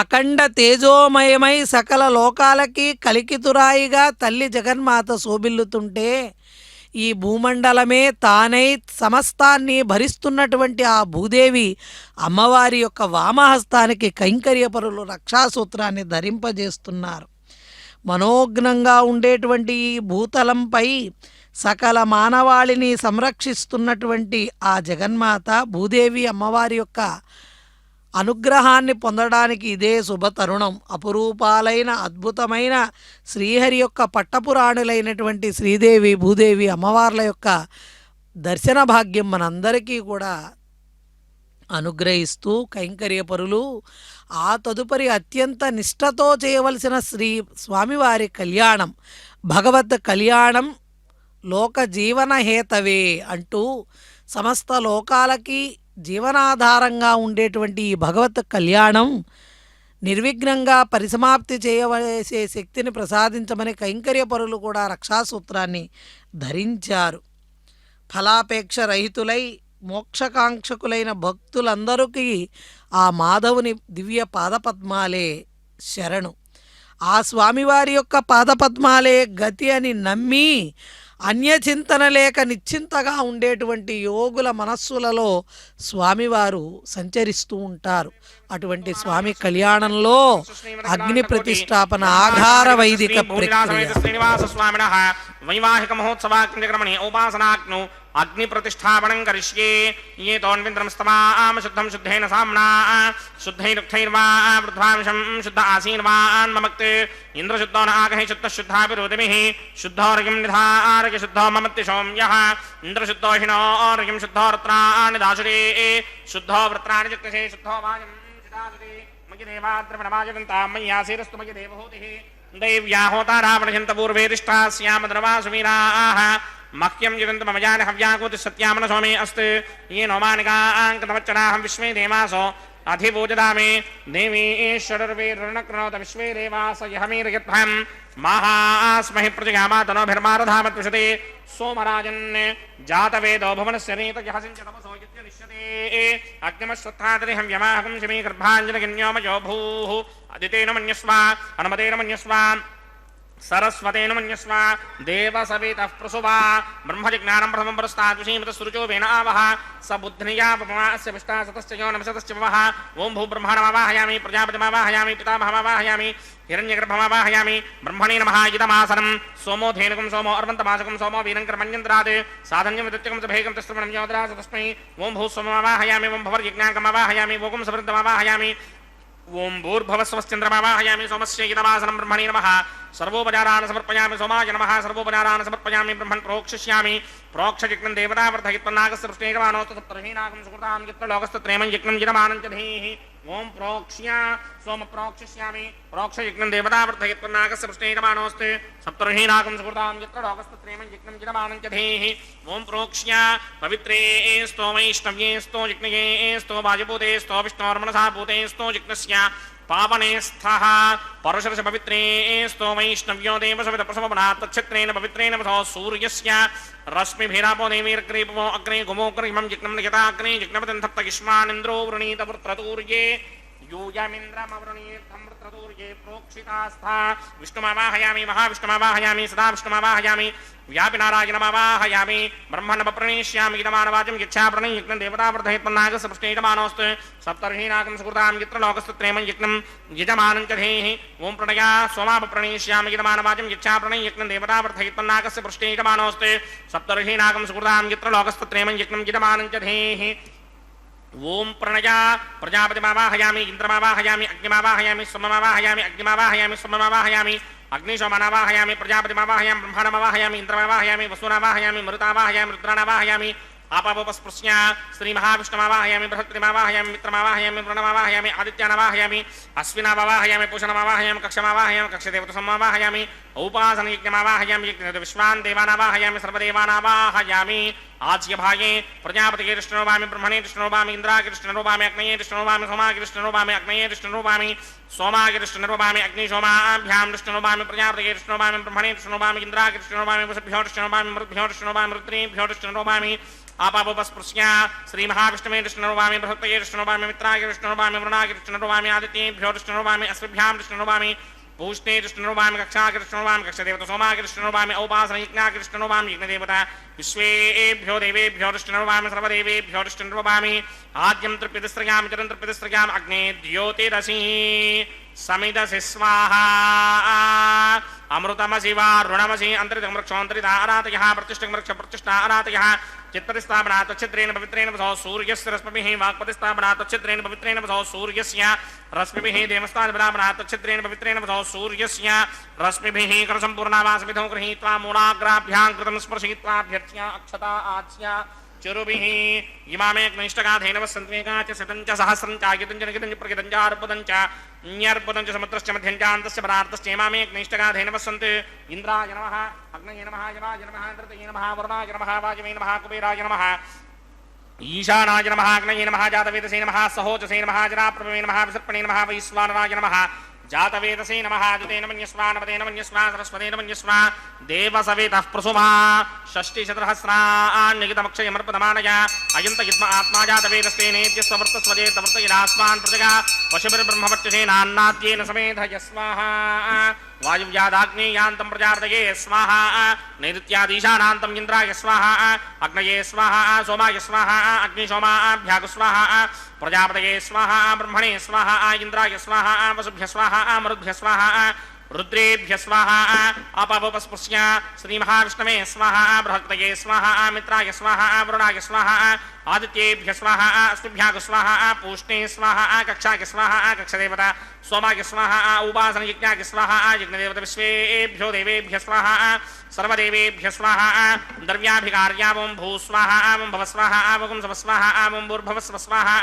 అఖండ తేజోమయమై సకల లోకాలకి కలికితురాయిగా తల్లి జగన్మాత శోభిల్లుతుంటే ఈ భూమండలమే తానై సమస్తాన్ని భరిస్తున్నటువంటి ఆ భూదేవి అమ్మవారి యొక్క వామహస్తానికి కైంకర్యపరులు రక్షాసూత్రాన్ని ధరింపజేస్తున్నారు. మనోజ్ఞంగా ఉండేటువంటి ఈ భూతలంపై సకల మానవాళిని సంరక్షిస్తున్నటువంటి ఆ జగన్మాత భూదేవి అమ్మవారి యొక్క అనుగ్రహాన్ని పొందడానికి ఇదే శుభతరుణం. అపురూపాలైన అద్భుతమైన శ్రీహరి యొక్క పట్టపురాణులైనటువంటి శ్రీదేవి భూదేవి అమ్మవార్ల యొక్క దర్శన భాగ్యం మనందరికీ కూడా అనుగ్రహిస్తూ కైంకర్యపరులు ఆ తదుపరి అత్యంత నిష్ఠతో చేయవలసిన స్వామివారి కళ్యాణం, భగవత్ కళ్యాణం లోక జీవన హేతవే అంటూ సమస్త లోకాలకి జీవనాధారంగా ఉండేటువంటి ఈ భగవత్ కళ్యాణం నిర్విఘ్నంగా పరిసమాప్తి చేయవలసే శక్తిని ప్రసాదించమని కైంకర్యపరులు కూడా రక్షాసూత్రాన్ని ధరించారు. ఫలాపేక్ష రహితులై మోక్షకాంక్షకులైన భక్తులందరికీ ఆ మాధవుని దివ్య పాదపద్మాలే శరణు. ఆ స్వామివారి యొక్క పాదపద్మాలే గతి అని నమ్మి అన్యచింతన లేక నిశ్చింతగా ఉండేటువంటి యోగుల మనస్సులలో స్వామివారు సంచరిస్తూ ఉంటారు. అటువంటి స్వామి కళ్యాణంలో అగ్ని ప్రతిష్టాపన ఆధార వైదిక ప్రక్రియ. శ్రీనివాస స్వామిన వైవాహిక మహోత్సవాగ్నిక్రమణే ఉపాసనాగ్ను అగ్ని ప్రతిష్టాపనం కరిష్యే. ఏ తోన్వింద్రం స్తమాం శుద్ధం శుద్ధేన సామ్నా శుద్ధైరుక్తైర్వా వృద్ధ్వాంశం శుద్ధ ఆసీన్వాన్మమక్త్ ఇంద్రశుద్ధో నాగహి శుద్ధ శుద్ధాభిరోధిమిః శుద్ధోర్యం నిధారయ శుద్ధో మమత్తి సౌమ్యః ఇంద్రశుద్ధోహినోర్యం శుద్ధో వృత్రాణి దాశురే శుద్ధో వృత్రాణి చక్రశే శుద్ధో వాయం చిదాదురే మయి దేవాద్రవణమాజగంతాం మయ్యాసీరస్తు మయి దేవహూతిః దైవ్యాహోతారావణయంత పూర్వేదిష్టా స్యామ ద్రవాసువీరాః మహ్యం జివంతు మమ జాన హవ్యాకూతి సత్యామన సోమే అస్తు ఏ నోమానికాంకతవచ్చనాహం విశ్వే దేవాసో అధిపూజదామే దేవీశ్వరుర్వీరుణక్రోత విశ్వే దేవాస యహమీరయత్వం మహాస్మహి ప్రజగామాతనోభిర్మారధామత్విషతే సోమరాజన్ జాతవేదో భువనస్య నీతజహసించతమసో యుజ్యనిష్యతే అగ్నిమశ్వత్థాతరిహం వ్యమాహకం శమీ గర్భాంజనగిన్యోమయో భూః అదితేన మన్యస్వ అనుమతేన మన్యస్వ సరస్వతేన మన్యస్వ దేవసవితః ప్రసువా బ్రహ్మజిజ్ఞానం ప్రథమం పురస్తాద్విషీమత సురుచో వేణ ఆవహ స బుద్ధ్నియా పపమాస్య విష్టాసతశ్చ యో నమసతశ్చ వహ ఓం భూబ్రహ్మణమావాహయామి ప్రజాపతిమావాహయామి పితామహమావాహయామి హిరణ్యగర్భమావాహయామి బ్రహ్మణే నమః ఇదమాసనం సోమో ధేనుకం సోమో అర్వంతమాసకం సోమో వీరంకరమన్యంత్రాత్ సాధన్యం విద్యుత్యకం భేగం తిస్త్రమణం యోధరాస తస్మై ఓం భూస్వమావాహయామి ఓం భవర్యజ్ఞాకమావాహయామి ఓం సమృద్ధమావాహయామి ఓం భూర్భవస్వశ్చంద్రమావాహయామి సోమస్య ఇదమాసనం బ్రహ్మణే నమః సర్వోపచారాన్ సమర్పయామి సోమాయ నమః సర్వోపచారాన్ సమర్పయామి బ్రహ్మన్ ప్రోక్షిష్యామి ప్రోక్షయజ్ఞం దేవతావర్ధయిత్వన్నాగస్సృష్ణేగమానోస్తు సప్తర్హీనాగం సుకృతాం గిత్రలోకస్తత్రేమం యజ్ఞం జిరమానంచ ధీః ఓం ప్రోక్ష్య సోమ ప్రోక్షిష్యామి ప్రోక్షయజ్ఞం దేవతావర్ధయిత్వన్నాగస్సృష్ణేగమానోస్తు సప్తర్హీనాగం సుకృతాం గిత్రలోకస్తత్రేమం యజ్ఞం జిరమానంచ ధీః ఓం ప్రోక్ష్య పవిత్రే स्तो వైష్ణవ్యే स्तो యజ్ఞయే स्तो వాజభూతే स्तो విష్ణోర్మనసా భూతే स्तो యజ్ఞస్య पावने स्थः परुषरस पवित्रे स्तो वैष्णव्यो देवसवित प्रसवनात् तच्छत्रेण पवित्रेण वसो सूर्यस्य रश्मिभिरापो देवीर्ग्रीपो अग्रे गुमोग्रिमं जिग्नं यथाग्ने जिग्नपतन् सप्तगिष्मानिन्द्रो वृणीत वृत्रतूर्ये यूयमिन्द्रमवृणीर्थं वृत्रतूर्ये प्रोक्षितास्था विष्णुमावाहयामि महाविष्णुमावाहयामि सदा विष्णुमावाहयामि व्यापिनारायणमावाहयामि ब्रह्मणप्रणेष्यामि इदमानवाचं यच्छा प्रणयिग्नं देवतावर्धयत्मन्नागसपृष्टेयमानोऽस्तु सप्तर्षीनागं सुकृतां यत्र लोकस्तत्रयमं यज्ञं यजमानं च धेः ॐ प्रणया सोमापप्रणेष्यामि इदमानवाचं यच्छा प्रणयिग्नं देवतावर्धयत्मन्नागस्य पृष्टेयमानोऽस्तु सप्तर्षीनागं सुकृतां यत्र लोकस्तत्रयमं यज्ञं यजमानं च धेः ओम प्रणया प्रजापतिमावाहयामि इंद्रमावाहयामि अग्निमावाहयामि सोममावाहयामि अग्निमावाहयामि सोममावाहयामि अग्निशोमनावाहयामि प्रजापतिमावाहयामि ब्रह्माणमावाहयामि इंद्रमावाहयामि वसुनावाहयामि मरुतावाहयामि रुद्राणावाहयामि आपावपस्पृश्या श्रीमहाविष्णुमावाहयामि बृहस्पतिमावाहयामि मित्रमावाहयामि वरुणमावाहयामि आदित्यानावाहयामि अश्विनावाहयामि पूषणमावाहयामि कक्षमावाहयामि कक्षदेवतसमावाहयामि औपासनयज्ञमावाहयामि विश्वान् देवानावाहयामि सर्वदेवानावाहयामि आज्यभागे प्रजापतिगे कृष्णरोपामि ब्रह्मणे कृष्णरोपामि इन्द्रागे कृष्णरोपामि अग्नये कृष्णरोपामि सोमागे कृष्णरोपामि अग्नये कृष्णरोपामि सोमागे कृष्णरोपामि अग्निशोमाभ्यां कृष्णरोपामि प्रजापतिगे कृष्णरोपामि ब्रह्मणे कृष्णरोपामि इन्द्रागे कृष्णरोपामि वसुभ्यो कृष्णरोपामि मरुद्भ्यो कृष्णरोपामि रुद्रेभ्यो कृष्णरोपामि आपावपस्पृश्या श्रीमहाविष्णवे कृष्णरोपामि बृहत्तये कृष्णरोपामि मित्रागे कृष्णरोपामि वरुणागे कृष्णरोपामि आदित्येभ्यो कृष्णरोपामि अश्विभ्यां कृष्णरोपामि पूष्णे कृष्णरोपामि कक्षा कृष्णरोपामि कक्षदेवता सोमा कृष्णरोपामि औपासन यज्ञा कृष्णरोपामि यज्ञदेवता विश्वेभ्यो देवेभ्यो कृष्णरोपामि सर्वदेवेभ्यो कृष्णरोपामि आद्यं तृप्यतिस्रयामि चिरं तृप्यतिस्रयामि अग्ने द्योतिरसि समिदसि स्वाहा अमृतमसि वा ऋणमसि अन्तरितमृक्षोऽन्तरितारातयः प्रतिष्ठमृक्षप्रतिष्ठारातयः चित्तरिस्थापनात् तच्छिद्रेण पवित्रेण वसो सूर्यस्य रश्मिभिः वाक्पतिस्थापनात् तच्छिद्रेण पवित्रेण वसो सूर्यस्य रश्मिभिः देवस्थानपनात् तच्छिद्रेण पवित्रेण वसो सूर्यस्य रश्मिभिः करसम्पूर्णावासविधौ गृहीत्वा मूलाग्राभ्यां कृतं स्पर्शयित्वाभ्यर्च्य अक्षता आच्या चरुभिः इमामे नैष्टगाधेनवः सन्त्वेका च शतं च सहस्रं च आयतं च निगितं च प्रगितं च अर्पदं च न्यर्पदं च समुद्रश्च मध्यं च अन्तस्य परार्थश्च इमामे नैष्टगाधेनवः सन्ति इन्द्राय नमः अग्नये नमः यमाय नमः धृतये नमः वरुणाय नमः वायवे नमः कुबेराय नमः ईशानाय नमः अग्नये नमः जातवेदसे नमः सहोजसे नमः जराप्रभवे नमः विसर्पणे नमः वैश्वानराय नमः जातवेदसे नमः दुतेन मन्यस्वा नवतेन मन्यस्वा सरस्वतेन मन्यस्वा देवसवेतः प्रसुमा षष्टिशतसहस्रान्निगितमक्षयमर्पदमानय अयन्त युग्म आत्मा जातवेदस्तेनेत्यस्ववर्तस्वजेतवर्तयिनास्मान् प्रजगा पशुभिर्ब्रह्मवर्चसेनान्नाद्येन समेधय स्वाहा वायुव्यादाग्नेयान्तं प्रजापतये स्वाहा नैऋत्यादीशानान्तं इन्द्राय स्वाहा अग्नये स्वाहा सोमाय स्वाहा अग्निशोमाभ्याग स्वाहा प्रजापतये स्वाहा ब्रह्मणे स्वाहा इन्द्राय स्वाहा वसुभ्य स्वाहा मरुद्भ्य स्वाहा रुद्रेभ्य स्वाहा अपावपस्पृश्य श्रीमहाविष्णवे स्वाहा बृहत्तये स्वाहा मित्राय स्वाहा वरुणाय स्वाहा आदित्येभ्य स्वाहा अश्विभ्याग स्वाहा पूष्णे स्वाहा कक्षाय स्वाहा कक्षदेवता सोमाय स्वाहा उपासन यज्ञाय स्वाहा यज्ञदेवता विश्वेभ्यो देवेभ्य स्वाहा सर्वदेवेभ्य स्वाहा द्रव्याभिकार्यावं भूस्वाहा भवस्वाहा वगुं स्वस्वाहा भूर्भवस्व स्वाहा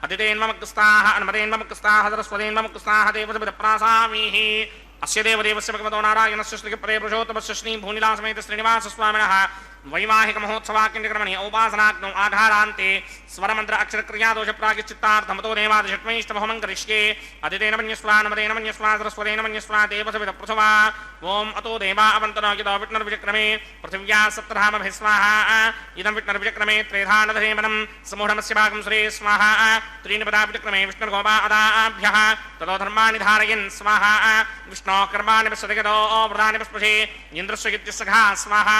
अतिथेन्ममक्स्ताः अन्मदेन्ममक्स्ताः सरस्वतेन्ममक्स्ताः देवसविदप्रासामीः अस्य देवदेवस्य भगवतो नारायणस्य श्रीपदे पुरुषोत्तमस्य श्रीभूनिलासमेत श्रीनिवासस्वामिनः वैवाहिकमहोत्सवाख्यक्रमणि औपासनाग्नौ आधारान्ते स्वरमन्त्र अक्षरक्रियादोषप्रागिश्चित्तार्थमतो देवादिषट्मैष्टमहोमं करिष्ये अदितेन मन्यस्वा नमदेन मन्यस्वा सरस्वतेन मन्यस्वा देवसविदप्रसवा ओं अतो देवा अवन्तनो यतो विष्णुर्विचक्रमे पृथिव्या सप्तधामभिः स्वाहा इदं विष्णुर्विचक्रमे त्रेधानधेमनं समूढमस्य भागं श्रे स्वाहा त्रीणि पदा विचक्रमे विष्णुर्गोपा अदाभ्यः ततो धर्माणि धारयन् स्वाहा विष्णोः कर्माणि पश्यतिगतो व्रतानि पस्पशे इन्द्रस्य गित्यस्सखा स्वाहा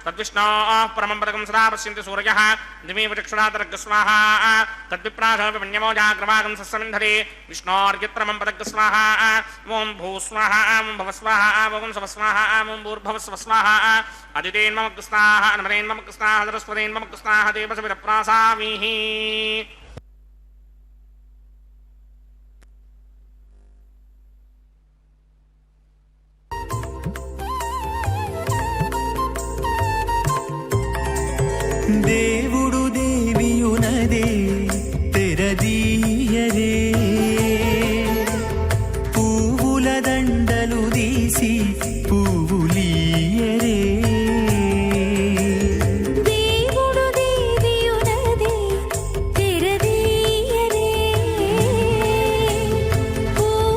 तद्विष्णोः परमं पदकं सदा पश्यन्ति सूर्यः दिमेव चक्षुरातर्ग स्वाहा तद्विप्राशोऽपिमन्यमो जाग्रवागं सस्समिन्धरे विष्णोर्यत्रमं पदक स्वाहा ॐ भूस्वाहा ॐ भवस्वाहा ॐ स्वस्वाहा ॐ भूर्भवस्वस्वाहा अदितेन्ममक्स्ताः अन्मदेन्ममक्स्ताः सरस्वतेन्ममक्स्ताः देवसविदप्रासामीः దేవుడు దేవియునదే తెరదీయరే పువ్వుల దండలు తీసి పువ్వులీయరే దేవుడు దేవియునదే తెరదీయరే పువ్వుల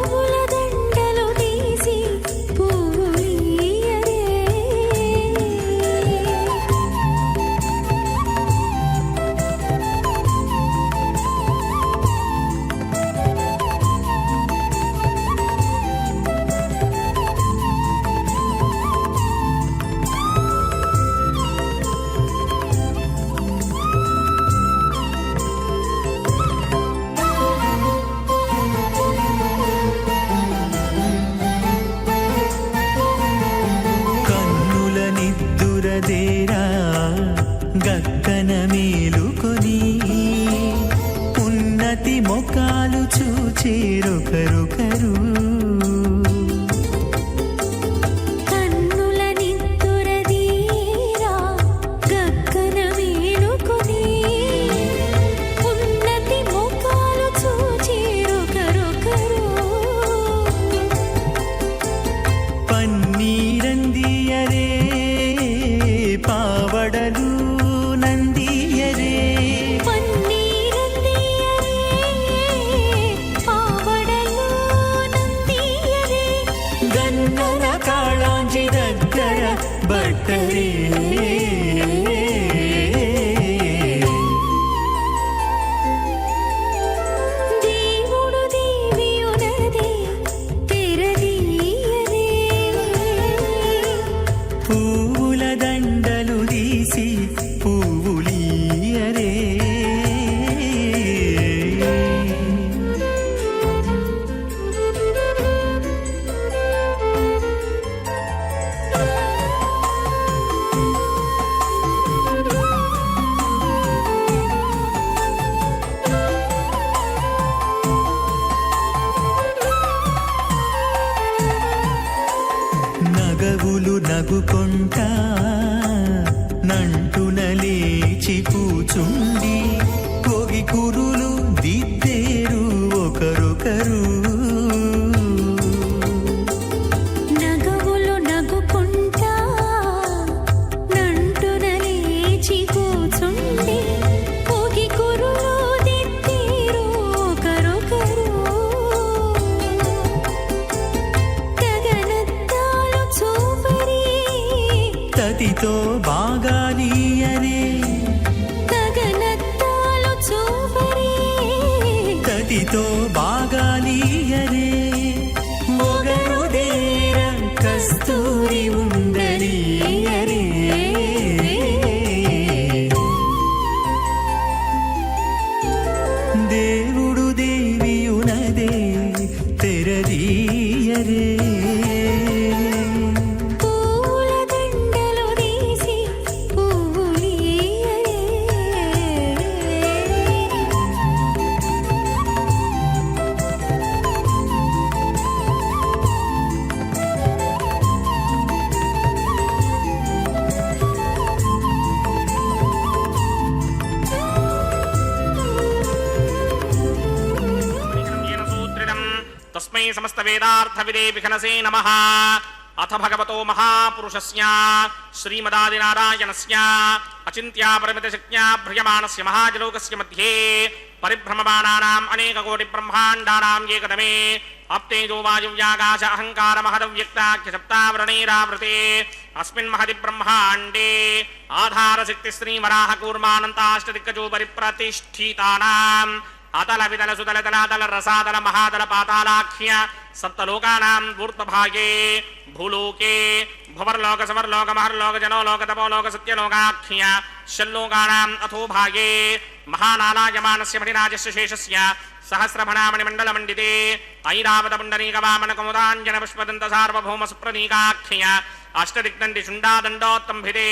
బట్టరే దేవుడు దేవియునదే తెరదీయరే పూల దండలు తీసి పువ్వులీయరే నగవులు నగుకొంటా నంటున లేచి కూచుండి కోగి కురులు దిద్దేరు ఒకరొకరు నగవులు నగుకుంటా నంటున లేచి కూచుండి కోగి కురులు దిద్దేరు ఒకరొకరు గగనత్తాలు చూపరి తతితో బాగాలీయరే గగనత్తాలు చూపరి తతితో బాగాలీయరే మొగరుదేర కస్తూరి ఉండలీయరే దేవుడు దేవియునదే తెరదీయరే పూల దండలు తీసి పువ్వులీయరే తస్మై సమస్త వేదార్థ విదే విఘనసే నమః. అథ భగవతో మహాపురుషస్య శ్రీమదాదినారాయణస్య అచింత్యా పరిమిత శక్త్యా భ్రియమాణస్య మహాజలోకస్య మధ్యే పరిభ్రమమాణానాం అనేక కోటి బ్రహ్మాండానాం ఏకదమే అప్తేజో వాయువ్యాకాశ అహంకార మహదవ్యక్తాఖ్య సప్తావరణైరావృతే అస్మిన్ మహది బ్రహ్మాండే ఆధార శక్తి శ్రీ వరాహ కూర్మానంతాష్టదిక్కజో పరిప్రతిష్ఠితానాం అతల వితల సుతల తలాతల రసాతల మహాతల పాతాళాఖ్య సప్తలోకానాం ఊర్ధ్వభాగే భూలోకే భువర్లోక సమర్లోక మహర్లోక జనోలోక తపోలోక సత్యలోకాఖ్య షల్లోకానాం అథోభాగే మహానాలాయమానస్య మణిరాజస్య శేషస్య సహస్రభణామణిమండలమండితే ఐరావత పుండరీక వామన కుముదాంజన పుష్పదంత సార్వభౌమ సుప్రనీకాఖ్య అష్టదిగ్దండి శుండాదండోత్తంభిదే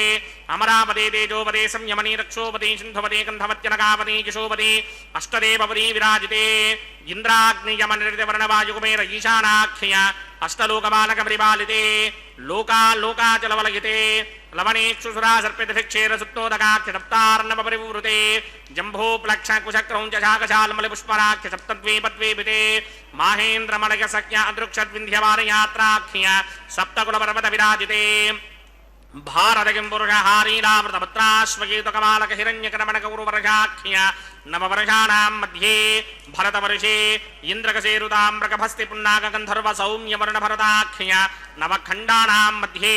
అమరావదే తేజోపదే సంయమనీ రక్షోపదే సింధుపదే కంధమత్యనకాపదే యశోపదే అష్టదేవపదే విరాజితే ఇంద్రాగ్నియమనిర్వర్ణవాయుకుమేర ఈశానాఖ్య అష్టలోకమాలక పరిపాలితే లోకాలోకాచలవలయితే లవణేక్షుసురా సర్పితభిక్షేర సుప్తోదకాఖ్య సప్తార్ణవ పరివృతే జంభో ప్లక్ష కుశక్రౌంచ శాకశాల్మలి పుష్పరాఖ్య సప్తద్వీపద్వీపితే మాహేంద్రమలయ సఖ్య అదృక్షద్వింధ్యవారయాత్రాఖ్య సప్తకుల పర్వత విరాజితే భారతకిం పురుషహారీరావృతపత్రాశ్వగీతకమాలక హిరణ్యకరమణకౌరువర్షాఖ్య నవవర్షాణాం మధ్యే భరతవర్షే ఇంద్రకసేరుతామ్రకభస్తి పున్నాగంధర్వ సౌమ్యవర్ణ భరతాఖ్య నవఖండానాం మధ్యే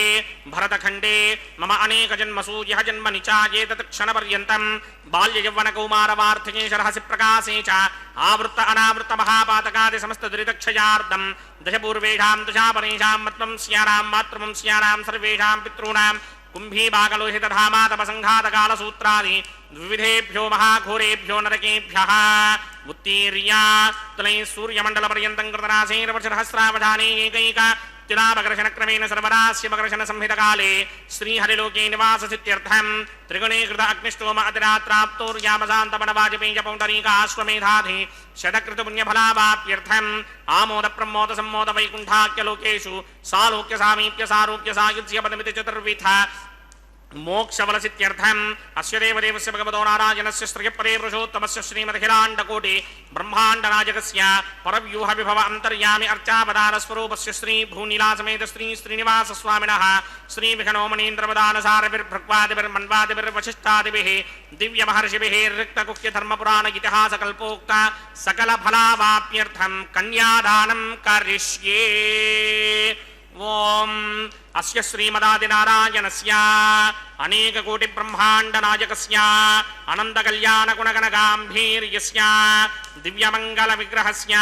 భరతఖండే మమ అనేక జన్మసు యః జన్మని చాయేతత్ క్షణపర్యంతం బాల్య యౌవన కౌమార వార్ధకే శరహసి ప్రకాశే చ ఆవృత్త అనావృత్త మహాపాతకాది సమస్త దురితక్షయార్థం దశపూర్వేషాం దశాపరేషాం మత్వం స్యానాం మాతృవం స్యానాం సర్వేషాం పితॄణాం కుంభీబాగలోహితధామాతపసంఘాతకాలసూత్రాది వివిధేభ్యో మహాఘోరేభ్యో నరకేభ్యః ఉత్తీర్య తులై సూర్యమండలపర్యంతం కృతరాశేరవసహస్రావధానే ఏకైక తిలాపకర్షణక్రమేణ సర్వరాస్యపకర్షణ సంహితకాలే శ్రీహరిలోకే నివాససిత్యర్థం త్రిగుణే కృత అగ్నిష్టోమ అతిరాత్రాప్తోర్యామశాంతమనవాజపేయ పౌండరీకాశ్వమేధాధి శతకృతపుణ్యఫలావాప్యర్థం ఆమోద ప్రమోద సమ్మోద వైకుంఠాఖ్యలోకేషు సాలోక్య సామీప్య సారూప్య సాయుజ్య పదమితి చతుర్విధ మోక్షఫలసిత్యర్థం అస్య దేవదేవస్య భగవతో నారాయణస్య శ్రియపదే పురుషోత్తమస్య శ్రీమదఖిలాండకోటి బ్రహ్మాండనాయకస్య పరవ్యూహ విభవ అంతర్యామి అర్చావదానస్వరూపస్య శ్రీ భూనిలాసమేత శ్రీ శ్రీనివాస స్వామినః శ్రీ విఘ్నోమణీంద్రవదానసారభిర్భృగ్వాదిభిర్వశిష్టాదిభిః దివ్యమహర్షిభిः రిక్తకుహ్య ధర్మపురాణ ఇతిహాస కల్పోక్త సకల ఫలావాప్యర్థం కన్యాదానం కరిష్యే. ఓం అస్య శ్రీమదాదినారాయణస్య అనేకకోటి బ్రహ్మాండ నాయకస్య అనంత కళ్యాణ గుణగణగాంభీర్యస్య దివ్యమంగళ విగ్రహస్య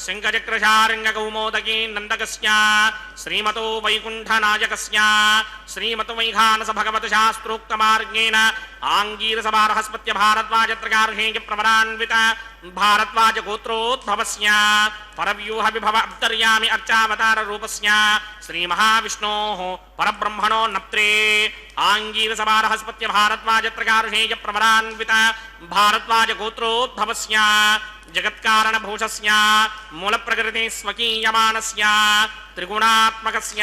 శంఖచక్రశారంగ కౌమోదకీ నందకస్య శ్రీమతో వైకుంఠ నాయకస్య శ్రీమతో వైఖానస భగవత శాస్త్రోక్త మార్గేణ ఆంగీరస బృహస్పత్య భారద్వాజత్రగార్హేయ ప్రవరాన్విత భారద్వాజ గోత్రోద్భవస్య పరవ్యూహ విభవ అబ్దర్యామి అర్చావతార రూపస్య శ్రీ మహావిష్ణోః పరబ్రహ్మణో నప్త్రే ఆంగీరస బృహస్పత్య భారద్వాజత్రగార్హేయ ప్రవరాన్విత భారద్వాజ గోత్రోద్భవస్య జగత్కారణ భూషస్య మూల ప్రకృతి స్వకీయమానస్య త్రిగుణాత్మకస్య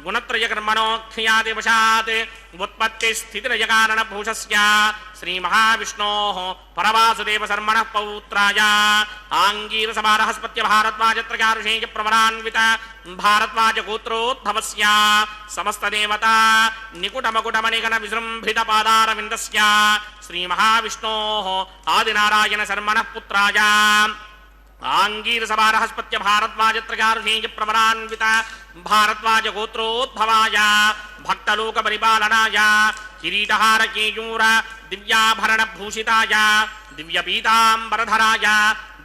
గుణత్రయ కర్మణోఖ్యాదివశాత్ ఉత్పత్తి స్థితిలయ కారణ భూషస్య శ్రీ మహావిష్ణోః పరవాసుదేవ శర్మణః పౌత్రాయ ఆంగీరస బృహస్పత్య భారద్వాజత్రగార్హేయ ప్రవరాన్విత భారద్వాజ గోత్రోద్భవస్య సమస్త దేవతా నికుటమకుటమణిగణ విజృంభిత పాదారవిందస్య శ్రీ మహావిష్ణోః ఆదినారాయణ శర్మణః పుత్రాయ ఆంగీరస బృహస్పత్య భారద్వాజత్రగార్హేయ ప్రవరాన్విత భారద్వాజ గోత్రోద్భవాయ భక్తలోక పరిపాలనాయ కిరీటహార కేయూర దివ్యాభరణ భూషితాయ దివ్యపీతాంబరధరాయ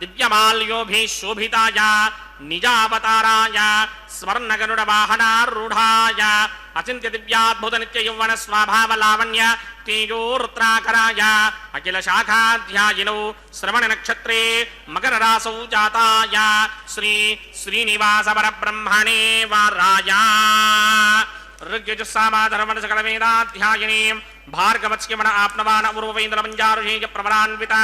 దివ్యమాల్యోభిశోభితాయ నిజావతారాయ స్వర్ణగరుడ వాహనారూఢాయ అచింత్య దివ్యాద్భుత నిత్య యౌవన స్వభావ లావణ్య తేజో రుద్రాకరాయ అఖిల శాఖాధ్యాయినౌ శ్రవణ నక్షత్రే మకర రాసౌ జాతాయ శ్రీ శ్రీనివాస పరబ్రహ్మణే వారాయ ఋగ్యజుస్సామాధర్మణ సకల వేదాధ్యాయినీం భార్గవత్స్యమణ ఆప్నవాన ఉర్వవేంద్ర మంజారుహేయ ప్రవరాన్విత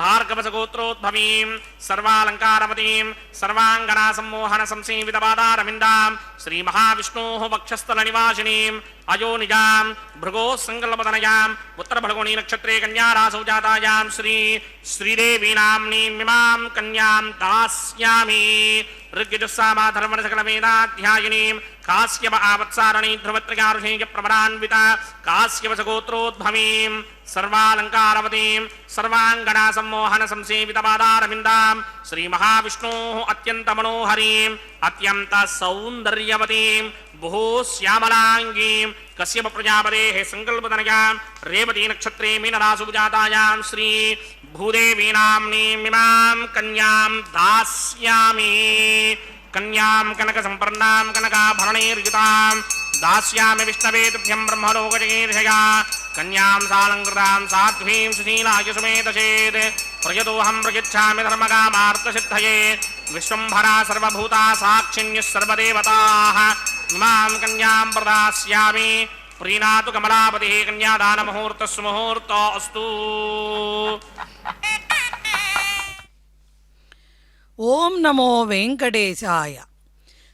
భార్గవస గోత్రోద్భవీం సర్వాలంకారవతీం సర్వాంగనా సమ్మోహన సంసేవిత పాదారవిందాం శ్రీ మహావిష్ణోః వక్షస్థల నివాసినీం అయోనిజాం భృగో సంకల్పతనయాం ఉత్తర భగవనీ నక్షత్రే కన్యారాసౌ జాతాయాం శ్రీ శ్రీదేవీ నామ్నీమిమాం కన్యాం దాస్యామి ఋగ్యజుస్సామాధర్మణ సకల వేదాధ్యాయినీం కాశ్యప ఆవత్సారణీ ధ్రువత్రికారుషేయ ప్రవరాన్విత కాశ్యప గోత్రోద్భవీం సర్వాలంకారవతీం సర్వాంగనా సమ్మోహన సంసేవిత పాదారవిందాం శ్రీ మహావిష్ణోః అత్యంత మనోహరీం అత్యంత సౌందర్యవతీం బహూ శ్యామలాంగీం కశ్యప ప్రజాపతేః సంకల్పతనయాం రేవతీ నక్షత్రే మీనరాశౌ జాతాయాం శ్రీ భూదేవీ నామ్నీమిమాం కన్యాం దాస్యామి కన్యాం కనక సంపన్నాం కనకాభరణైర్యుతాం దాస్యామి విష్ణవే తుభ్యం బ్రహ్మలోకజగీర్షయా కన్యాం సాలంకృతాం సాధ్వీం సుశీలాయ సుమేధచేత్ ప్రయతోహం ప్రయచ్ఛామి ధర్మకామార్థసిద్ధయే విశ్వంభరా సర్వభూతా సాక్షిణ్యః సర్వదేవతాః ఇమాం కన్యాం ప్రదాస్యామి ప్రీణాతు కమలాపతిః కన్యాదాన ముహూర్తస్సు ముహూర్తో అస్తు. ఓం నమో వెంకటేశాయ.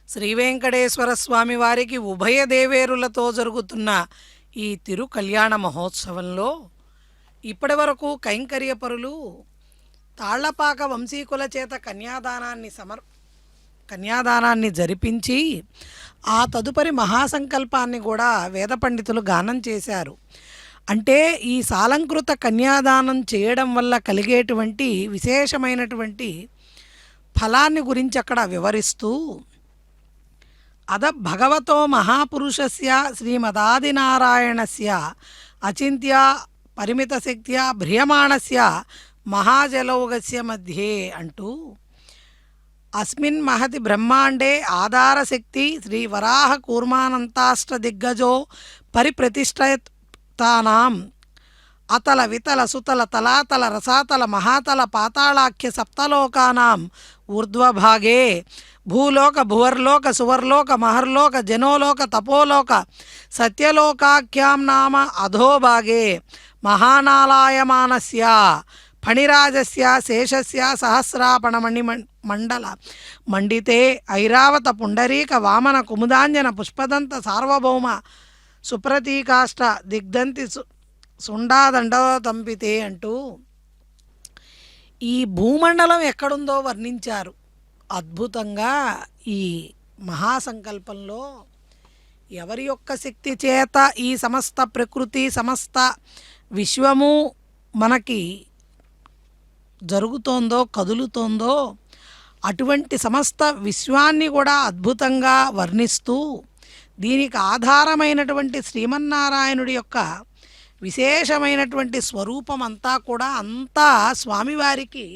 శ్రీ వెంకటేశ్వర స్వామి వారికి ఉభయ దేవేరులతో జరుగుతున్న ఈ తిరు కళ్యాణ మహోత్సవంలో ఇప్పటి వరకు కైంకర్యపరులు తాళ్లపాక వంశీకుల చేత కన్యాదానాన్ని జరిపించి ఆ తదుపరి మహాసంకల్పాన్ని కూడా వేద పండితులు గానం చేశారు. అంటే ఈ సాలంకృత కన్యాదానం చేయడం వల్ల కలిగేటువంటి విశేషమైనటువంటి ఫలాన్ని గురించి అక్కడ వివరిస్తూ భగవతో మహాపురుషస్య శ్రీమదాదినారాయణస్య అచింత్య పరిమితశక్త్యా భ్రియమాణస్య మహాజలౌగస్య మధ్యే అంటూ అస్మిన్ మహతి బ్రహ్మాండే ఆధారశక్తి శ్రీ వరాహ కూర్మానంతాష్టదిగ్గజో పరిప్రతిష్ఠితానాం అతల వితల సుతల తలాతల రసాతల మహాతల పాతాళాఖ్య సప్తలోకానాం ఊర్ధ్వభాగే భూలోక భువర్లోక సువర్లోక మహర్లోక జనోలోక తపోలోక సత్యలోకాఖ్యాం నామ అధోభాగే మహానాలాయమానస్య ఫణిరాజస్య శేషస్య సహస్రాపణమణి మండల మండితే ఐరావత పుండరీక వామన కుముదాంజన పుష్పదంత సార్వభౌమ సుప్రతీకాష్ట దిగ్ధంతి సుండాదండతంపితే అంటూ ఈ భూమండలం ఎక్కడుందో వర్ణించారు. అద్భుతంగా ఈ మహాసంకల్పంలో ఎవరి యొక్క శక్తి చేత ఈ సమస్త ప్రకృతి సమస్త విశ్వము మనకి జరుగుతోందో కదులుతోందో అటువంటి సమస్త విశ్వాన్ని కూడా అద్భుతంగా వర్ణిస్తూ దీనికి ఆధారమైనటువంటి శ్రీమన్నారాయణుడి యొక్క విశేషమైనటువంటి స్వరూపం అంతా కూడా అంతా స్వామివారికి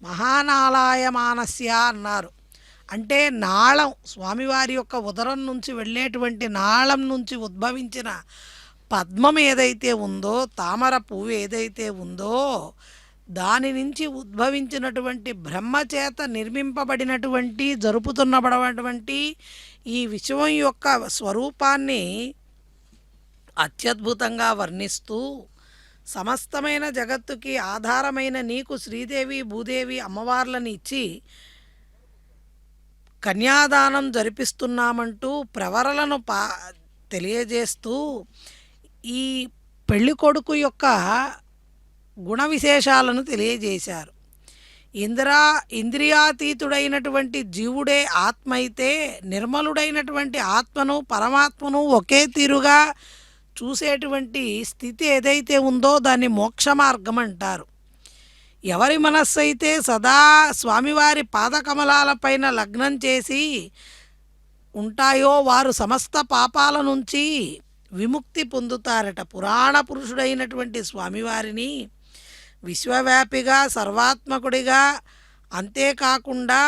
మహానాళాయమానస్య అన్నారు. అంటే నాళం, స్వామివారి యొక్క ఉదరం నుంచి వెళ్ళేటువంటి నాళం నుంచి ఉద్భవించిన పద్మం ఏదైతే ఉందో, తామర పువ్వు ఏదైతే ఉందో, దాని నుంచి ఉద్భవించినటువంటి బ్రహ్మచేత నిర్మింపబడినటువంటి జరుపుతున్నబడటువంటి ఈ విశ్వం యొక్క స్వరూపాన్ని అత్యద్భుతంగా వర్ణిస్తూ సమస్తమైన జగత్తుకి ఆధారమైన నీకు శ్రీదేవి భూదేవి అమ్మవార్లను ఇచ్చి కన్యాదానం జరిపిస్తున్నామంటూ ప్రవరలను తెలియజేస్తూ ఈ పెళ్లి కొడుకు యొక్క గుణ విశేషాలను తెలియజేశారు. ఇంద్రియాతీతుడైనటువంటి జీవుడే ఆత్మ అయితే నిర్మలుడైనటువంటి ఆత్మను పరమాత్మను ఒకే తీరుగా చూసేటువంటి స్థితి ఏదైతే ఉందో దాన్ని మోక్ష మార్గం అంటారు. ఎవరి మనస్సు అయితే సదా స్వామివారి పాదకమలాలపైన లగ్నం చేసి ఉంటాయో వారు సమస్త పాపాల నుంచి విముక్తి పొందుతారట. పురాణ పురుషుడైనటువంటి స్వామివారిని విశ్వవ్యాపిగా సర్వాత్మకుడిగా, అంతేకాకుండా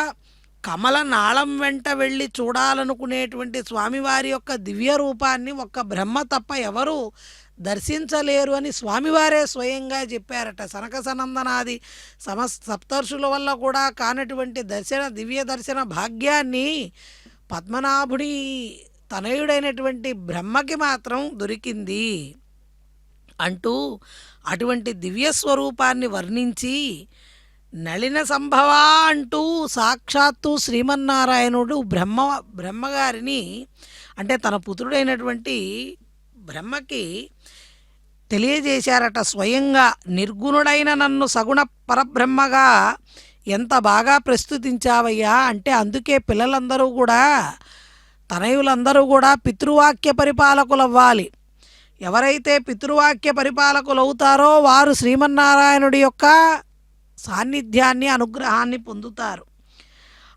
కమల నాళం వెంట వెళ్ళి చూడాలనుకునేటువంటి స్వామివారి యొక్క దివ్య రూపాన్ని ఒక్క బ్రహ్మ తప్ప ఎవరు దర్శించలేరు అని స్వామివారే స్వయంగా చెప్పారట. సనక సనందనాది సప్తర్షుల వల్ల కూడా కానటువంటి దివ్య దర్శన భాగ్యాన్ని పద్మనాభుడి తనయుడైనటువంటి బ్రహ్మకి మాత్రం దొరికింది అంటూ అటువంటి దివ్య స్వరూపాన్ని వర్ణించి నళిన సంభవ అంటూ సాక్షాత్తు శ్రీమన్నారాయణుడు బ్రహ్మగారిని అంటే తన పుత్రుడైనటువంటి బ్రహ్మకి తెలియజేశారట. స్వయంగా నిర్గుణుడైన నన్ను సగుణ పరబ్రహ్మగా ఎంత బాగా ప్రస్తుతించావయ్యా అంటే అందుకే పిల్లలందరూ కూడా తనయులందరూ కూడా పితృవాక్య పరిపాలకులు అవ్వాలి. ఎవరైతే పితృవాక్య పరిపాలకులు అవుతారో వారు శ్రీమన్నారాయణుడి యొక్క సాన్నిధ్యాన్ని అనుగ్రహాన్ని పొందుతారు.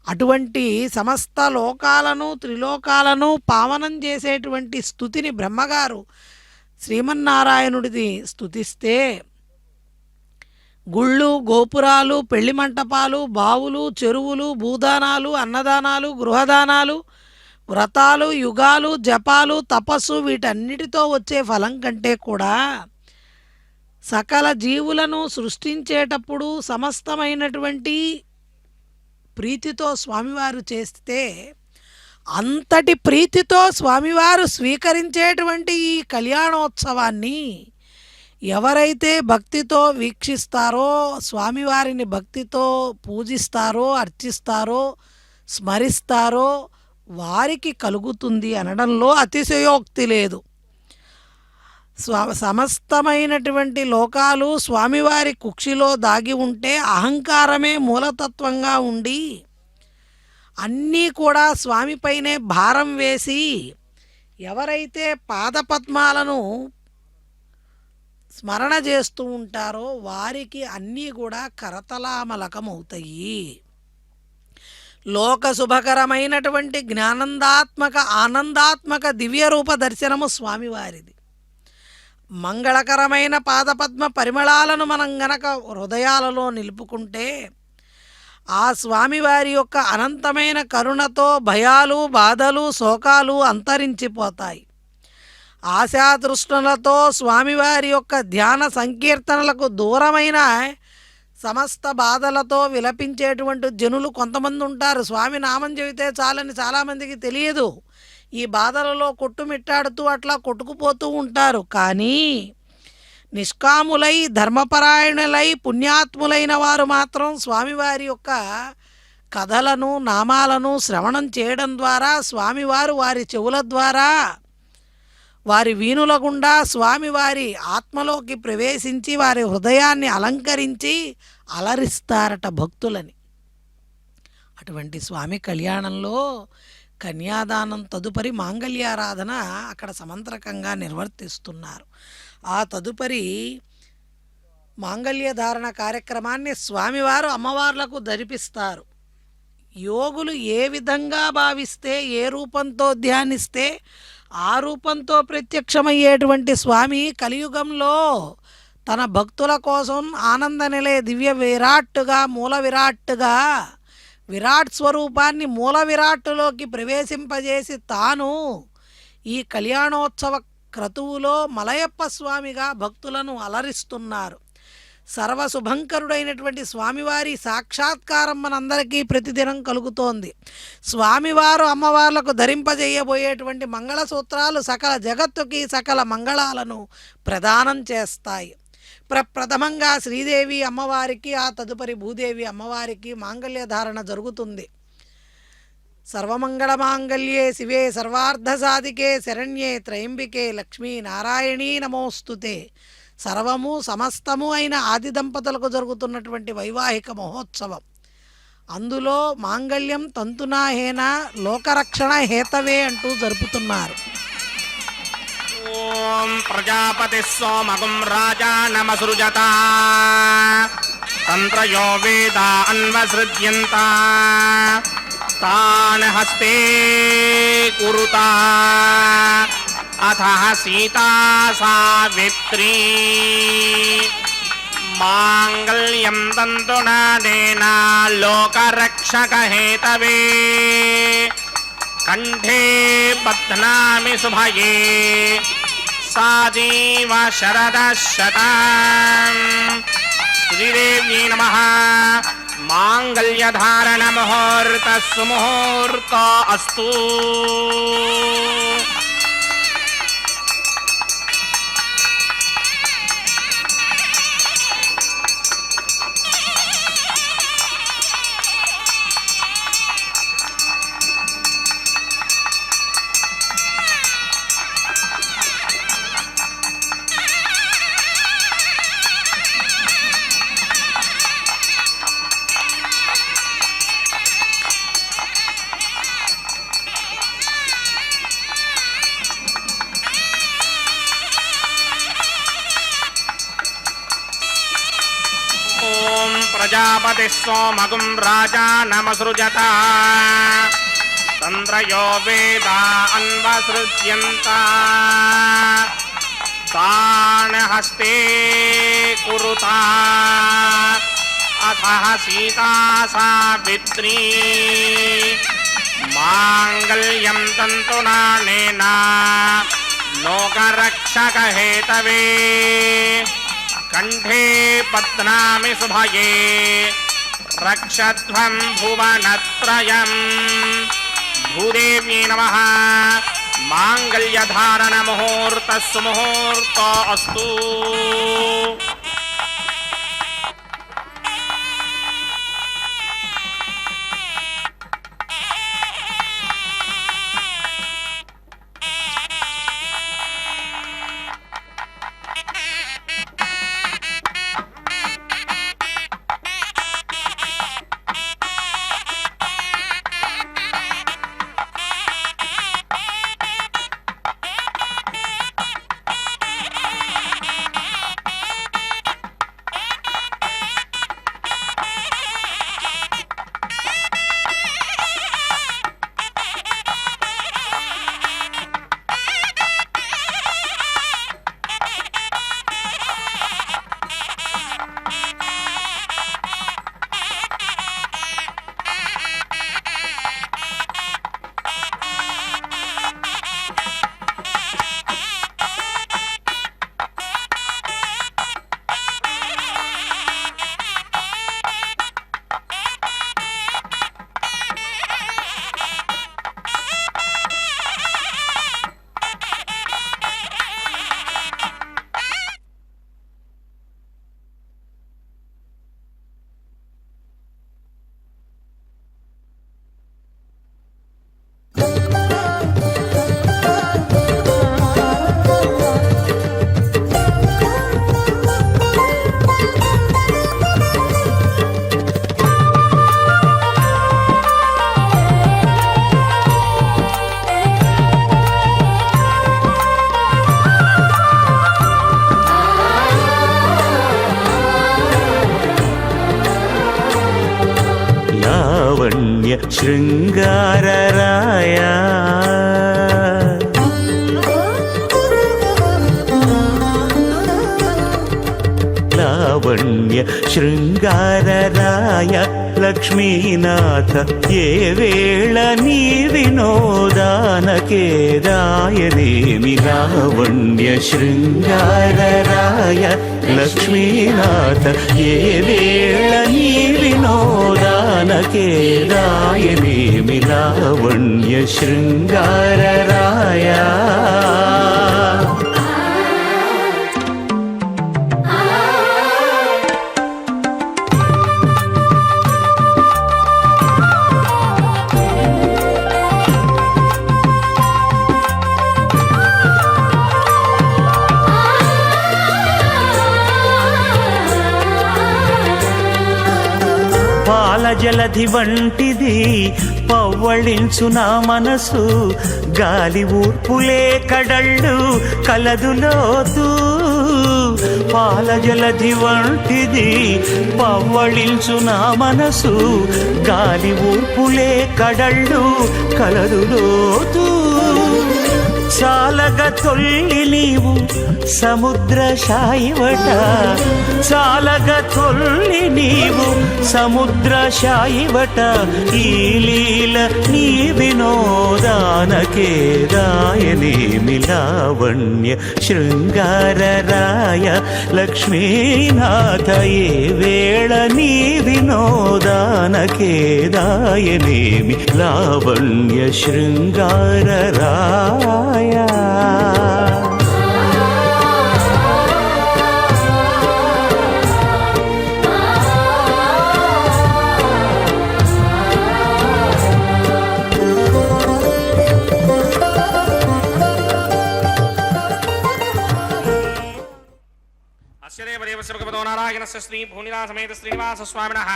అటువంటి సమస్త లోకాలను త్రిలోకాలను పావనం చేసేటువంటి స్తుతిని బ్రహ్మగారు శ్రీమన్నారాయణుడిది స్తుతిస్తే గుళ్ళు గోపురాలు పెళ్లి మంటపాలు బావులు చెరువులు భూదానాలు అన్నదానాలు గృహదానాలు వ్రతాలు యుగాలు జపాలు తపస్సు వీటన్నిటితో వచ్చే ఫలం కంటే కూడా సకల జీవులను సృష్టించేటప్పుడు సమస్తమైనటువంటి ప్రీతితో స్వామివారు చేస్తే అంతటి ప్రీతితో స్వామివారు స్వీకరించేటువంటి ఈ కళ్యాణోత్సవాన్ని ఎవరైతే భక్తితో వీక్షిస్తారో, స్వామివారిని భక్తితో పూజిస్తారో, అర్చిస్తారో, స్మరిస్తారో వారికి కలుగుతుంది అనడంలో అతిశయోక్తి లేదు. సమస్తమైనటువంటి లోకాలు స్వామివారి కుక్షిలో దాగి ఉంటే అహంకారమే మూలతత్వంగా ఉండి అన్నీ కూడా స్వామిపైనే భారం వేసి ఎవరైతే పాదపద్మాలను స్మరణ చేస్తూ ఉంటారో వారికి అన్నీ కూడా కరతలామలకమవుతాయి. లోక శుభకరమైనటువంటి జ్ఞానందాత్మక ఆనందాత్మక దివ్య రూప దర్శనము స్వామివారిది. మంగళకరమైన పాదపద్మ పరిమళాలను మనం గనక హృదయాలలో నిలుపుకుంటే ఆ స్వామివారి యొక్క అనంతమైన కరుణతో భయాలు బాధలు శోకాలు అంతరించిపోతాయి. ఆశాతృష్ణలతో స్వామివారి యొక్క ధ్యాన సంకీర్తనలకు దూరమైన సమస్త బాధలతో విలపించేటువంటి జనులు కొంతమంది ఉంటారు. స్వామి నామం చెబితే చాలని చాలామందికి తెలియదు. ఈ బాధలలో కొట్టుమిట్టాడుతూ అట్లా కొట్టుకుపోతూ ఉంటారు. కానీ నిష్కాములై ధర్మపరాయణులై పుణ్యాత్ములైన వారు మాత్రం స్వామివారి యొక్క కథలను నామాలను శ్రవణం చేయడం ద్వారా స్వామివారు వారి చెవుల ద్వారా వారి వీణుల గుండా స్వామివారి ఆత్మలోకి ప్రవేశించి వారి హృదయాన్ని అలంకరించి అలరిస్తారట భక్తులని. అటువంటి స్వామి కళ్యాణంలో కన్యాదానం తదుపరి మాంగళ్యారాధన అక్కడ సమంత్రకంగా నిర్వర్తిస్తున్నారు. ఆ తదుపరి మాంగళ్యధారణ కార్యక్రమాన్ని స్వామివారు అమ్మవార్లకు ధరిపిస్తారు. యోగులు ఏ విధంగా భావిస్తే ఏ రూపంతో ధ్యానిస్తే ఆ రూపంతో ప్రత్యక్షమయ్యేటువంటి స్వామి కలియుగంలో తన భక్తుల కోసం ఆనంద నిలయ దివ్య విరాట్టుగా మూల విరాట్టుగా విరాట్ స్వరూపాన్ని మూల విరాట్టులోకి ప్రవేశింపజేసి తాను ఈ కళ్యాణోత్సవ క్రతువులో మలయప్ప స్వామిగా భక్తులను అలరిస్తున్నారు. సర్వశుభంకరుడైనటువంటి స్వామివారి సాక్షాత్కారం మనందరికీ ప్రతిదినం కలుగుతోంది. స్వామివారు అమ్మవార్లకు ధరింపజేయబోయేటువంటి మంగళసూత్రాలు సకల జగత్తుకి సకల మంగళాలను ప్రదానం చేస్తాయి. ప్రథమంగా శ్రీదేవి అమ్మవారికి, ఆ తదుపరి భూదేవి అమ్మవారికి మాంగళ్య ధారణ జరుగుతుంది. సర్వమంగళ మాంగళ్యే శివే సర్వార్థ సాధికే శరణ్యే త్రయంబికే లక్ష్మీ నారాయణీ నమోస్తుతే. సర్వము సమస్తము అయిన ఆది దంపతులకు జరుగుతున్నటువంటి వైవాహిక మహోత్సవం. అందులో మాంగళ్యం తంతునాహేన లోకరక్షణ హేతవే అంటూ జరుపుతున్నారు. ఓం ప్రజాపతి సోమగుం రాజా నమసృజత తంత్రయో వేద అన్వసృజ్యంత తాన్ హస్తే కురుత అథ సీతా సావిత్రీ మాంగళ్యం తంతునానేన లోకరక్షక హేతవే కంఠే బధ్నామి శుభయే సాజీవ శరద శతం. శ్రీదేవ్యై నమః. మాంగళ్యధారణ ముహూర్త సుముహూర్త అస్తు. ప్రజాపతి సోమగుం రాజా నమసృజత తంత్రయో వేద అన్వసృజ్యంత తాన్ హస్తే కురుత అథ సీతా సావిత్రీ మాంగళ్యం తంతునానేన లోకరక్షక హేతవే కంఠే పద్నామి శుభయే రక్షధ్వం భువనత్రయం. భూదేవ్యై నమః. మాంగళ్యధారణ ముహూర్త సుముహూర్త అస్తు. శృంగారరాయ లావణ్య శృంగారరాయ లక్ష్మీనాథ ఏ వేళ నీ వినోదానకేదాయనేమి లావణ్య శృంగారరాయ లక్ష్మీనాథ ఏ వేళ నీ వినోదానకేదాయనేమి లావణ్య శృంగారరాయ జలధి వంటిది పవ్వళించు నా మనసు గాలి ఊర్పులే కడళ్ళు కలదులోతూ పాల జలధి వంటిది పవ్వళించు నా మనసు గాలి ఊర్పులే కడళ్ళు కలదులోతూ చాలగ తొల్లి నీవు సముద్ర శాయివట చాలగ తొల్లి నీవు సముద్ర శాయివట ఈ లీల నీ వినోదానకేదాయనేమి లావణ్య శృంగారరాయ లక్ష్మీనాథ ఏ వేళ నీ వినోదానకేదాయనేమి లావణ్య శృంగారరాయ నారాయణస్య శ్రీ భూనిలా సమేత శ్రీనివాస స్వామినః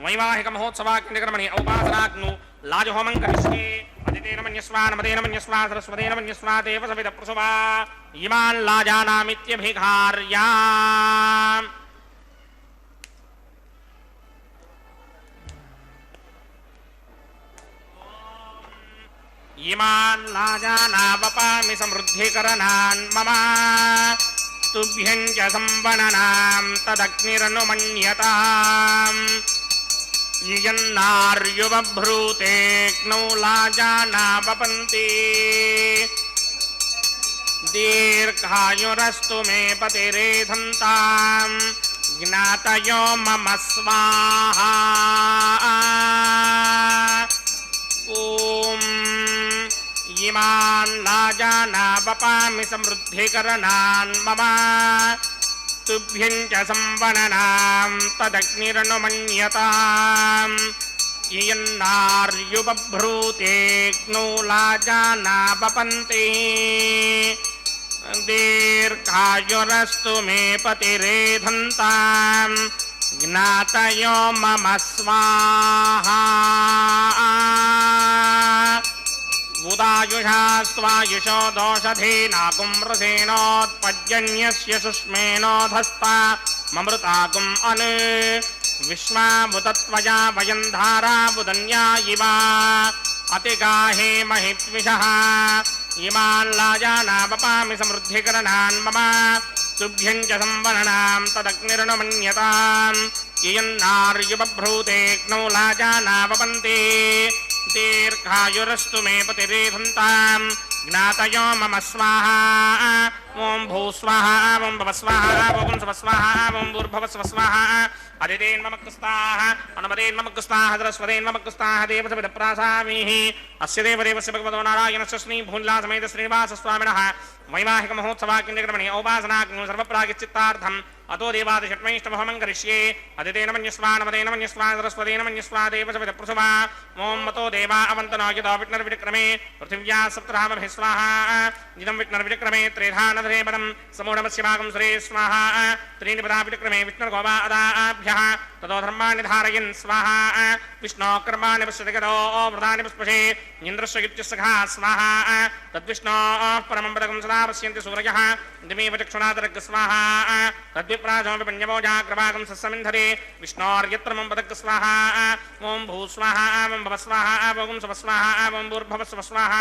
వైవాహిక మహోత్సవాగ్నికర్మణి ఔపాసనాగ్ను లాజహోమం కరిష్యే అదితేన మన్యస్వా నమదేన మన్యస్వా సరస్వతేన మన్యస్వా దేవ సవిత ప్రసవా ఇమాన్ లాజానామిత్యభిఘార్యా ఇమాన్ లాజానావపామి సమృద్ధికరణాన్ మమ తుభ్యం చ సంవననాం తదగ్నిరనుమన్యతాం యన్నార్యుబభ్రూతేక్నౌ లాజానావపంతి దీర్ఘాయురస్తు మే పతిరేధంతాం జ్ఞాతయో మమ స్వాహా ఓం ఇమాన్ లాజానావపామి సమృద్ధికరణాన్ మమ తుభ్యం చ సంవననాం తదగ్నిరనుమన్యతాం యన్నార్యుబభ్రూతేక్నౌ లాజానావపంతి దీర్ఘాయురస్తు మే పతిరేధంతాం జ్ఞాతయో మమ స్వాహా ఉదాయుషాస్త్వాయుషో దోషధీనాకుం రసేనోత్పద్యన్యస్య సుష్మేనోధస్తా మమృతాకుం అను విశ్వాముతత్వయా వయం ధారాబుదన్యా ఇవ అతిగాహే మహిత్విషః ఇమాన్ లాజానావపామి సమృద్ధికరణాన్ మమ తుభ్యం చ సంవననాం తదగ్నిరనుమన్యతాం యన్నార్యుబభ్రూతేక్నౌ లాజానావపంతి దీర్ఘాయురస్తు మే పతిరేధంతాం జ్ఞాతయో మమ స్వాహా ఓం భూస్వాహా ఓం భవస్వాహా ఓం స్వస్వాహా ఓం భూర్భవస్వస్వాహా అదితేన్మమగ్రస్తాః అనుమదేన్మమగ్రస్తాః సరస్వతేన్మమగ్రస్తాః దేవసవిదప్రాసామిః అస్య దేవదేవస్య భగవతో నారాయణస్య శ్రీ భూనిలా సమేత శ్రీనివాస స్వామినః వైవాహిక మహోత్సవాగ్నికర్మణి ఔపాసనాగ్ను సర్వప్రాగిశ్చిత్తార్థం అతో దేవాదిషట్మైష్టమహమం కరిష్యే అదితేన మన్యస్వా నమదేన మన్యస్వా సరస్వతేన మన్యస్వా దేవసవిద ప్రసవా ఓం మతో దేవా అవంతనో యదో విఘ్నర్విక్రమే పృథివ్యా సప్తరామభిः స్వాహా ఇదం విఘ్నర్విక్రమే త్రేధాన बाणधरे पदं समूढमस्य भागं सुरे स्वाहा त्रीणि पदापिटक्रमे विष्णुर्गोपादाभ्यः ततो धर्माणि धारयन् स्वाहा विष्णो कर्माणि पश्यतिगतो व्रतानि पुष्पशे इन्द्रस्य युज्यसखा स्वाहा तद्विष्णोः परमं पदकं सदा पश्यन्ति सूरयः दिमेव चक्षुणादरग् स्वाहा तद्विप्राजोऽपि पञ्चमोजाग्रभागं सस्समिन्धरे विष्णोर्यत्र मम पदक् स्वाहा ॐ भू स्वाहा ॐ भव स्वाहा ॐ सुव स्वाहा ॐ भूर्भुवः स्वः स्वाहा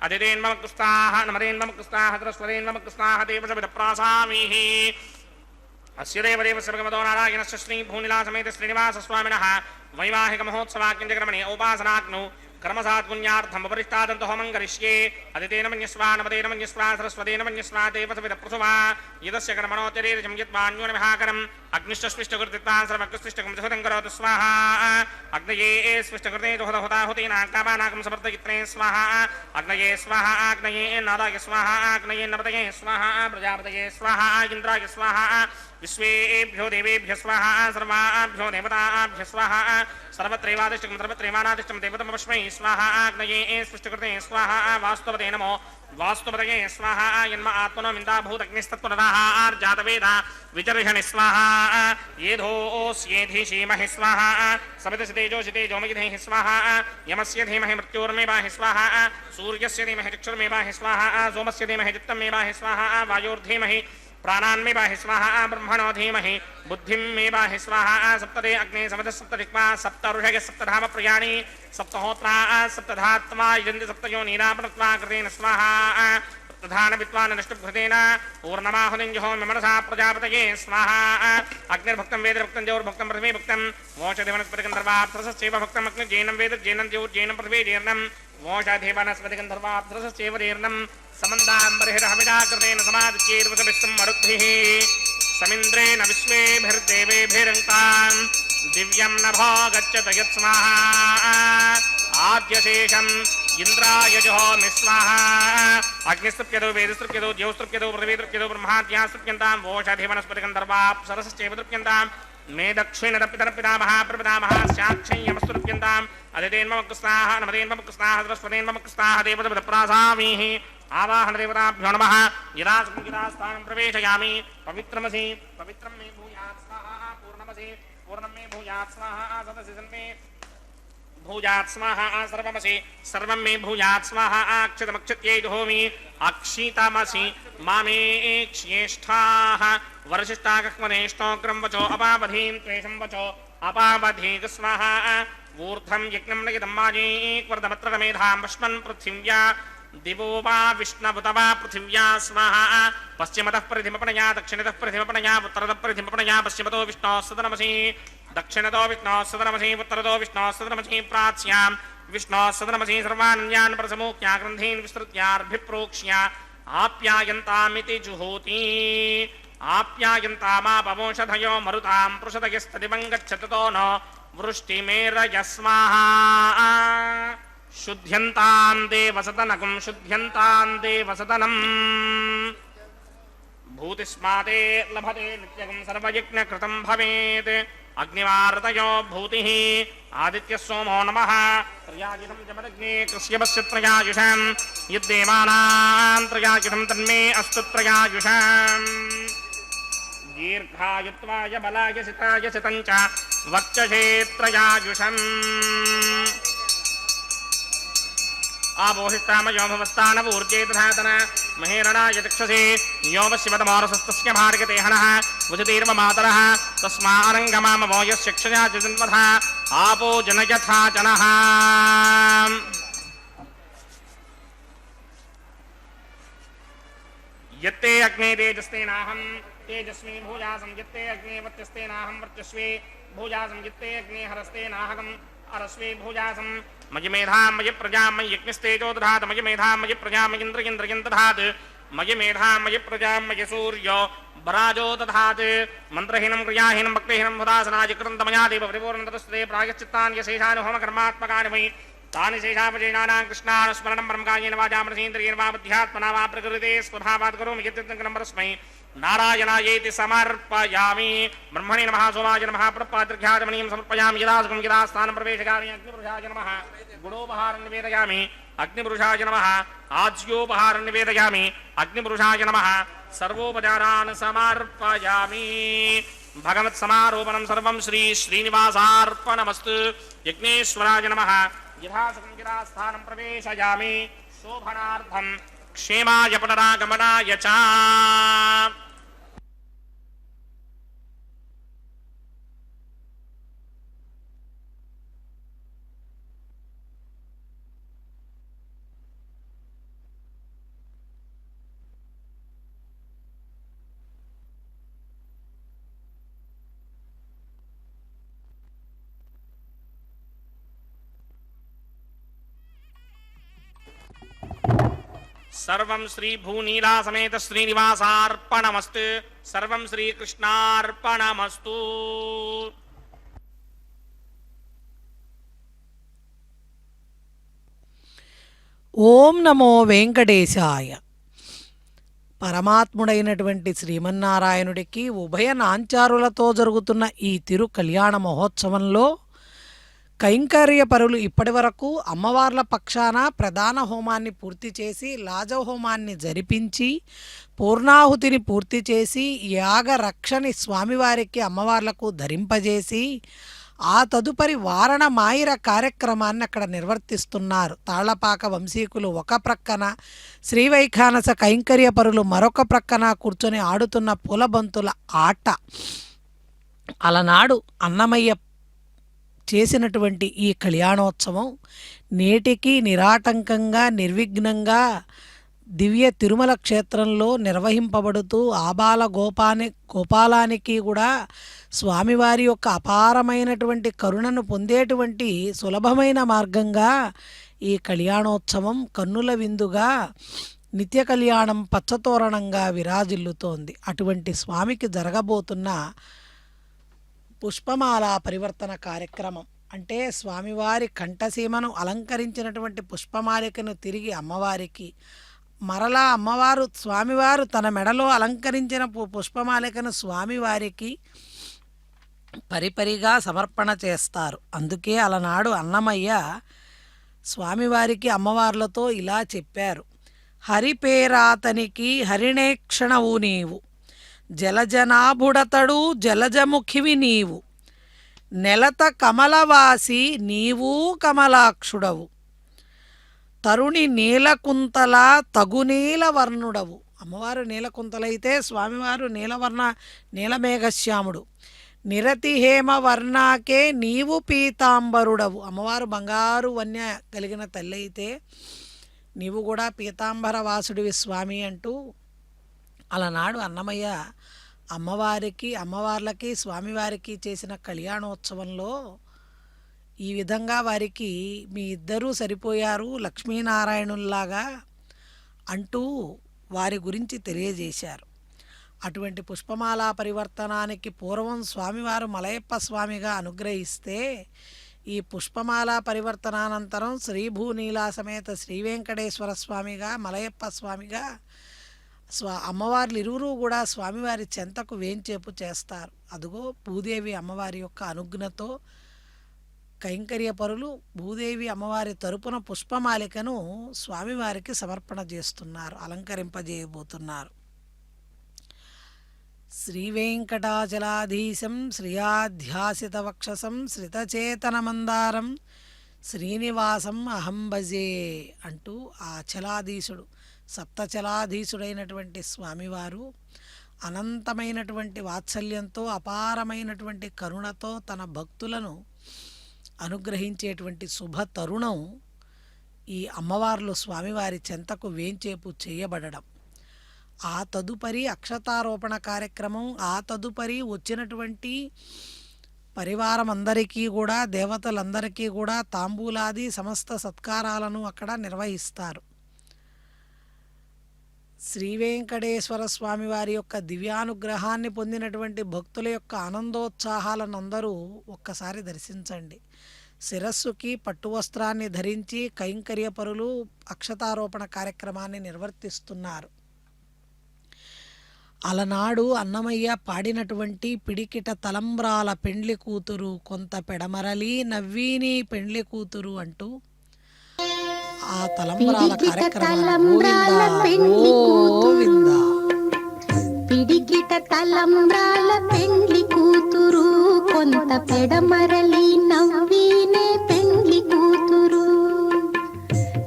अदितेन्मम कुस्ताः नमरेन्मम कुस्ताः सरस्वतेन्मम कुस्ताः देवसविदप्रासामीः अस्य देवदेवस्य भगवतो नारायणस्य श्रीभूनिलासमेत श्रीनिवासस्वामिनः वैवाहिकमहोत्सवाख्यञ्जक्रमणे औपासनाग्नौ कर्मसात्पुण्यार्थम् उपरिष्टादन्तो होमं करिष्ये अदितेन मन्यस्वा नमतेन मन्यस्वा सरस्वतेन मन्यस्वा देवसविदप्रसुवा यदस्य कर्मणोत्तरेजं यद्वान्योनविहाकरम् अग्निश्चस्विष्टकृतित्वा सर्वकृष्टिष्टकं सुहृतं करोतु स्वाहा अग्नये स्विष्टकृते जुहदहुताहुतीनां कामानाकं समर्दयित्रे स्वाहा अग्नये स्वाहा अग्नये नादाय स्वाहा अग्नये नवदये स्वाहा प्रजापतये स्वाहा इन्द्राय स्वाहा विश्वेभ्यो देवेभ्य स्वाहा सर्वाभ्यो देवताभ्य स्वाहा सर्वत्रैवादिष्टकं सर्वत्रैवानादिष्टं देवतमस्मै स्वाहा अग्नये स्विष्टकृते स्वाहा वास्तवते नमो वास्तुपतये स्वाहा यन्म आत्मनो मिन्दाभूतग्निस्तत्त्वरदाः आर्जातवेदा विचर्षणि स्वाहा येधोऽस्येधिषीमहि स्वाहा सवितसितेजोषितेजोमयिधेहि स्वाहा यमस्य धीमहि मृत्योर्मेवाहि स्वाहा सूर्यस्य धीमहि चक्षुर्मेवाहि स्वाहा सोमस्य धीमहि चित्तमेवाहि स्वाहा वायोर्धीमहि प्राणान्मेवाहि स्वाहा ब्रह्मणो धीमहि बुद्धिं मेवाहि स्वाहा सप्तदे अग्ने समिधः सप्तदिक्पा सप्त ऋषयः सप्तधाम प्रियाणि सप्तहोत्रा सप्तधात्मा यजन्ति सप्तयोनीनापनत्वा कृतेन स्वाहा प्रधान विद्वान् निष्ठुभृतेन पूर्णमाहुतिञ्जहोमि मनसा प्रजापतये स्वाहा अग्निर्भक्तं वेदभक्तं ज्योर्भक्तं पृथिवी भक्तं मोक्षदेवनस्पतिगन्धर्वाप्सरसश्चैव भक्तम् अग्निर्जैनं वेदज्जैनं ज्योर्जैनं पृथिवी जीर्णं मोक्षदेवनस्पतिगन्धर्वाप्सरसश्चैव जीर्णं समन्दाम्बरिहिरहविडाकृतेन समादिच्येर्वसभिस्तं मरुद्भिः समिन्द्रेण विश्वेभिर्देवेभिरङ्कान् दिव्यं नभो गच्छत यत्स्वाहा आद्यशेषम् इंद्राय जहोमि स्वाहा अग्निस्तृप्यतो वेदस्तृप्यतो ज्योस्तृप्यतो पृथिवीतृप्यतो ब्रह्माद्या स्तृप्यन्तां वोषाधिवनस्पतिगन्धर्वाप्सरसश्चैव तृप्यन्तां मे दक्षिणदपितरपितामहा प्रपितामहा साक्षय्यमस्तृप्यन्ताम् अदितेन्ममकृस्ताः नमतेन्ममकृस्ताः सरस्वतेन्ममकृस्ताः देवतविदप्रासामीः आवाहनदेवताभ्यो नमः यदा स्थानं प्रवेशयामि पवित्रमसि पवित्रं मे भूयात् स्वाहा पूर्णमसि पूर्णं मे भूयात् स्वाहा सदसि सन्मे भूयात् स्वाहा सर्वमसि सर्वं मे भूयात् स्वाहा अक्षतमक्षत्यै जुहोमि अक्षितमसि मामे क्ष्येष्ठाः वरशिष्टाकह्मनेष्टोग्रं वचो अपावधीं त्वेषं वचो अपावधीक स्वाहा ऊर्ध्वं यज्ञं नयितं माजीक्वर्धमत्र मेधां वष्मन् पृथिव्या दिवो वा विष्णुवत वा पृथिव्या स्वाहा पश्चिमतः परिधिमपणया दक्षिणतः परिधिमपणया उत्तरतः परिधिमपणया पश्चिमतो विष्णोः सदनमसि दक्षिणतो विष्णोः सदनमसि उत्तरतो विष्णोः सदनमसि प्राच्यां विष्णोः सदनमसि सर्वान्यान् प्रसमूख्या ग्रन्थीन् विस्तृत्यार्भिप्रोक्ष्या आप्यायन्तामिति जुहोति आप्यायन्तामापवोषधयो मरुतां पृषदयस्तदिवं गच्छततो न वृष्टिमेरय स्वाहा शुद्ध्यन्तां देवसदनकं शुद्ध्यन्तां देवसदनम् भूतिस्माते लभते नित्यकं सर्वयज्ञकृतं भवेत् अग्निवारतयो भूतिः आदित्यः सोमो नमः त्रयायुषं जमदग्ने कृष्यवस्य त्रयायुषं यद्देवानां त्रयायुषं तन्मे अस्तु त्रयायुषम् दीर्घायुत्वाय बलाय सिताय सितं च वक्षसे त्रयायुषम् आपोहिष्टामयो भवस्तानवूर्जे तथातन महेरणाय चक्षसे योमशिवतमोरसस्तस्य भार्गते हनः वजतीर्वमातरः तस्मारङ्गमामवो यस्यक्षया जन्मथा आपो जनयथा जनः यत्ते अग्ने तेजस्तेनाहं तेजस्वी भूयासं यत्ते अग्ने वर्चस्तेनाहं वर्चस्वी भूयासं यत्ते अग्ने हरस्तेनाहं अरस्वी भूयासं मयि मेधां मयि प्रजां मयि यज्ञस्तेजो दधात् मयि मेधां मयि प्रजां मयि इन्द्रियं दधात् मयि मेधां मयि प्रजां मयि सूर्यो बराजो दधात् मन्त्रहीनं क्रियाहीनं भक्तिहीनं हुदासनाय कृतन्तमया देव परिपूर्णतस्ते प्रायश्चित्तानि यशेषानुहोमकर्मात्मकानि मयि तानि शेषापजैनानां कृष्णानुस्मरणं परमकायेन वाचा मनसेन्द्रियेण वा बुद्ध्यात्मना वा प्रकृते स्वभावात् करोमि यद्यत्नं परस्मै नारायणायेति समर्पयामि ब्रह्मणे नमः सोमाय नमः प्रपादृघ्याजमणीं समर्पयामि यदा सुखं यदा स्थानं प्रवेशयामि अग्निपुरुषाय नमः गुणोपहारं निवेदयामि అగ్నిపురుషాయ నమః ఆజ్యోపహారం నివేదయామి అగ్నిపురుషాయ నమః సర్వోపచారాన్ సమర్పయామి భగవత్ సమారోపణం సర్వం శ్రీ శ్రీనివాసార్పణమస్తు యజ్ఞేశ్వరాయ నమః యథాసుఖం గిరాస్థానం ప్రవేశయామి శోభనార్థం క్షేమాయ పునరాగమనాయ చ సర్వం శ్రీ భూనీలా సమేత శ్రీనివాసార్పణమస్తు సర్వం శ్రీకృష్ణార్పణమస్తు. ఓం నమో వెంకటేశాయ. పరమాత్ముడైనటువంటి శ్రీమన్నారాయణుడికి ఉభయ నాంచారులతో జరుగుతున్న ఈ తిరు కళ్యాణ మహోత్సవంలో కైంకర్య పరులు ఇప్పటి వరకు అమ్మవార్ల పక్షాన ప్రధాన హోమాన్ని పూర్తి చేసి లాజహోమాన్ని జరిపించి పూర్ణాహుతిని పూర్తి చేసి యాగ రక్షని స్వామివారికి అమ్మవార్లకు ధరింపజేసి ఆ తదుపరి వారణ మాయిర కార్యక్రమాన్ని అక్కడ నిర్వర్తిస్తున్నారు. తాళ్లపాక వంశీకులు ఒక ప్రక్కన, శ్రీవైఖానస కైంకర్య పరులు మరొక ప్రక్కన కూర్చొని ఆడుతున్న పూలబంతుల ఆట. అలనాడు అన్నమయ్య చేసినటువంటి ఈ కళ్యాణోత్సవం నేటికి నిరాటంకంగా నిర్విఘ్నంగా దివ్య తిరుమల క్షేత్రంలో నిర్వహింపబడుతూ ఆబాల గోపాలానికి కూడా స్వామివారి యొక్క అపారమైనటువంటి కరుణను పొందేటువంటి సులభమైన మార్గంగా ఈ కళ్యాణోత్సవం కన్నుల విందుగా నిత్య కళ్యాణం పచ్చతోరణంగా విరాజిల్లుతోంది. అటువంటి స్వామికి జరగబోతున్న పుష్పమాల పరివర్తన కార్యక్రమం అంటే స్వామివారి కంఠసీమను అలంకరించినటువంటి పుష్పమాలికను తిరిగి అమ్మవారికి, మరలా అమ్మవారు స్వామివారు తన మెడలో అలంకరించిన పుష్పమాలికను స్వామివారికి పరిపరిగా సమర్పణ చేస్తారు. అందుకే అలనాడు అన్నమయ్య స్వామివారికి అమ్మవార్లతో ఇలా చెప్పారు: హరిపేరాతనికి హరిణేక్షణవు నీవు, జలజనాభుడతడు జలజముఖివి నీవు, నెలత కమలవాసి నీవు కమలాక్షుడవు, తరుణి నీలకుంతల తగునీల వర్ణుడవు. అమ్మవారు నీలకుంతలైతే స్వామివారు నీలమేఘశ్యాముడు. నిరతి హేమ వర్ణాకే నీవు పీతాంబరుడవు. అమ్మవారు బంగారు వన్య కలిగిన తల్లి అయితే నీవు కూడా పీతాంబర వాసుడివి స్వామి అంటూ అలనాడు అన్నమయ్య అమ్మవార్లకి స్వామివారికి చేసిన కళ్యాణోత్సవంలో ఈ విధంగా వారికి మీ ఇద్దరూ సరిపోయారు లక్ష్మీనారాయణుల్లాగా అంటూ వారి గురించి తెలియజేశారు. అటువంటి పుష్పమాల పరివర్తనానికి పూర్వం స్వామివారు మలయప్ప స్వామిగా అనుగ్రహిస్తే ఈ పుష్పమాల పరివర్తనానంతరం శ్రీభూనీలా సమేత శ్రీవేంకటేశ్వర స్వామిగా మలయప్ప స్వామిగా అమ్మవార్లు ఇరువురు కూడా స్వామివారి చెంతకు వేంచేపు చేస్తారు. అదుగో భూదేవి అమ్మవారి యొక్క అనుజ్ఞతో కైంకర్య పరులు భూదేవి అమ్మవారి తరపున పుష్పమాలికను స్వామివారికి సమర్పణ చేస్తున్నారు, అలంకరింపజేయబోతున్నారు. శ్రీవేంకటాచలాధీశం శ్రియాధ్యాసిత వక్షసం శ్రితచేతనమందారం శ్రీనివాసం అహం భజే అంటూ ఆ చలాధీశుడు సప్తచలాధీశుడైనటువంటి స్వామివారు అనంతమైనటువంటి వాత్సల్యంతో అపారమైనటువంటి కరుణతో తన భక్తులను అనుగ్రహించేటువంటి శుభ తరుణం ఈ అమ్మవార్లు స్వామివారి చెంతకు వేంచేపు చేయబడడం. ఆ తదుపరి అక్షతారోపణ కార్యక్రమం, ఆ తదుపరి వచ్చినటువంటి పరివారం అందరికీ కూడా దేవతలందరికీ కూడా తాంబూలాది సమస్త సత్కారాలను అక్కడ నిర్వహిస్తారు. శ్రీవేంకటేశ్వర స్వామి వారి యొక్క దివ్యానుగ్రహాన్ని పొందినటువంటి భక్తుల యొక్క ఆనందోత్సాహాలను అందరూ ఒక్కసారి దర్శించండి. శిరస్సుకి పట్టు వస్త్రాన్ని ధరించి కైంకర్య పరులు అక్షతారోపణ కార్యక్రమాన్ని నిర్వర్తిస్తున్నారు. అలనాడు అన్నమయ్య పాడినటువంటి పిడికిట తలంబ్రాల పెండ్లి కూతురు కొంత పెడమరలి నవ్వీని పెండ్లి కూతురు అంటూ ఆ తలంబ్రాల పిడికిట కార్యక్రమాలు తలంబ్రాల పెండ్లి గోవిందా. పిడికిట తలంబ్రాల పెండ్లి కూతురు కొంత పెడమరలి నవ్వినే పెండ్లి కూతురు.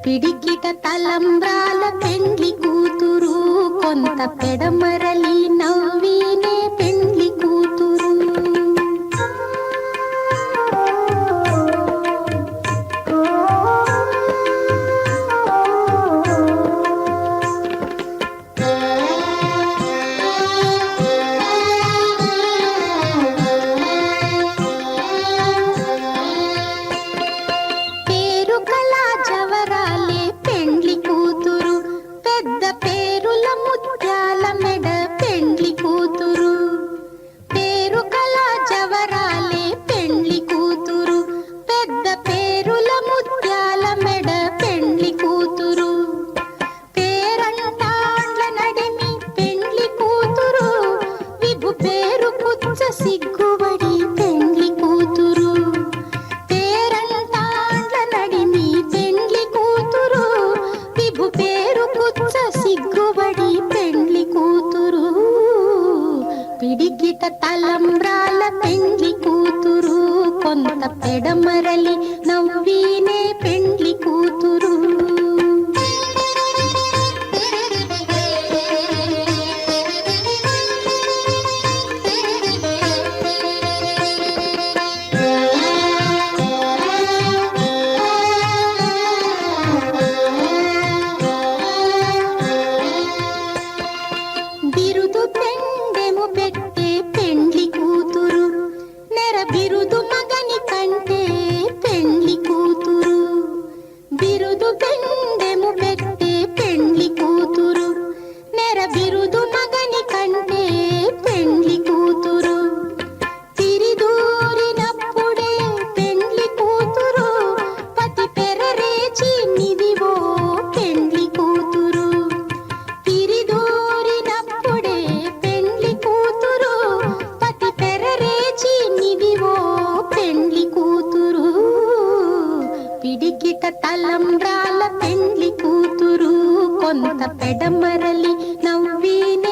పిడికిట తలంబ్రాల పెండ్లి కూతురు కొంత పెడమరలి నవ్వినే పెండ్లి కూతురు. పేరు కళా జవరాలే పెండ్లి కూతురు పెద్ద పేరుల ముత్యాల మెడ పెండ్లి కూతురు. పేరు కళా జవరాలే పెండ్లి కూతురు పెద్ద పేరుల ముత్యాల మెడ పెండ్లి కూతురు. పేరంటాండ్ల నడిమి పెండ్లి కూతురు విభు పేరు పుచ్చ సిగ్గుబడి పెండ్లి కూతురు. పేరంటాండ్ల నడిమి పెండ్లి కూతురు విభు పేరు పుచ్చ సిగ్గుబడి పెండ్లి కూతురు. పిడికిట తలంబ్రాల పెండ్లి కూతురు కొంత పెడమరలి నవ్వినే పెండ్లి కూతురు. బిరుదు పెండెము పెట్టే పెండ్లి కూతురు నెర బిరుదు మగని కంటే పెండ్లి కూతురు. బిరుదు పెండెము పెట్టే పెండ్లి కూతురు నెర బిరుదు మగని కంటే పెండ్లి కూతురు. తిరిదూరినప్పుడే పెండ్లి కూతురు పతి పెరరేచి నిదివో పెండ్లి కూతురు. తిరిదూరినప్పుడే పెండ్లి కూతురు పతి పెరరేచి నిదివో పెండ్లి కూతురు. పిడికిట తలంబ్రాల పెండ్లి కూతురు కొంత పెడమరలి నవ్విన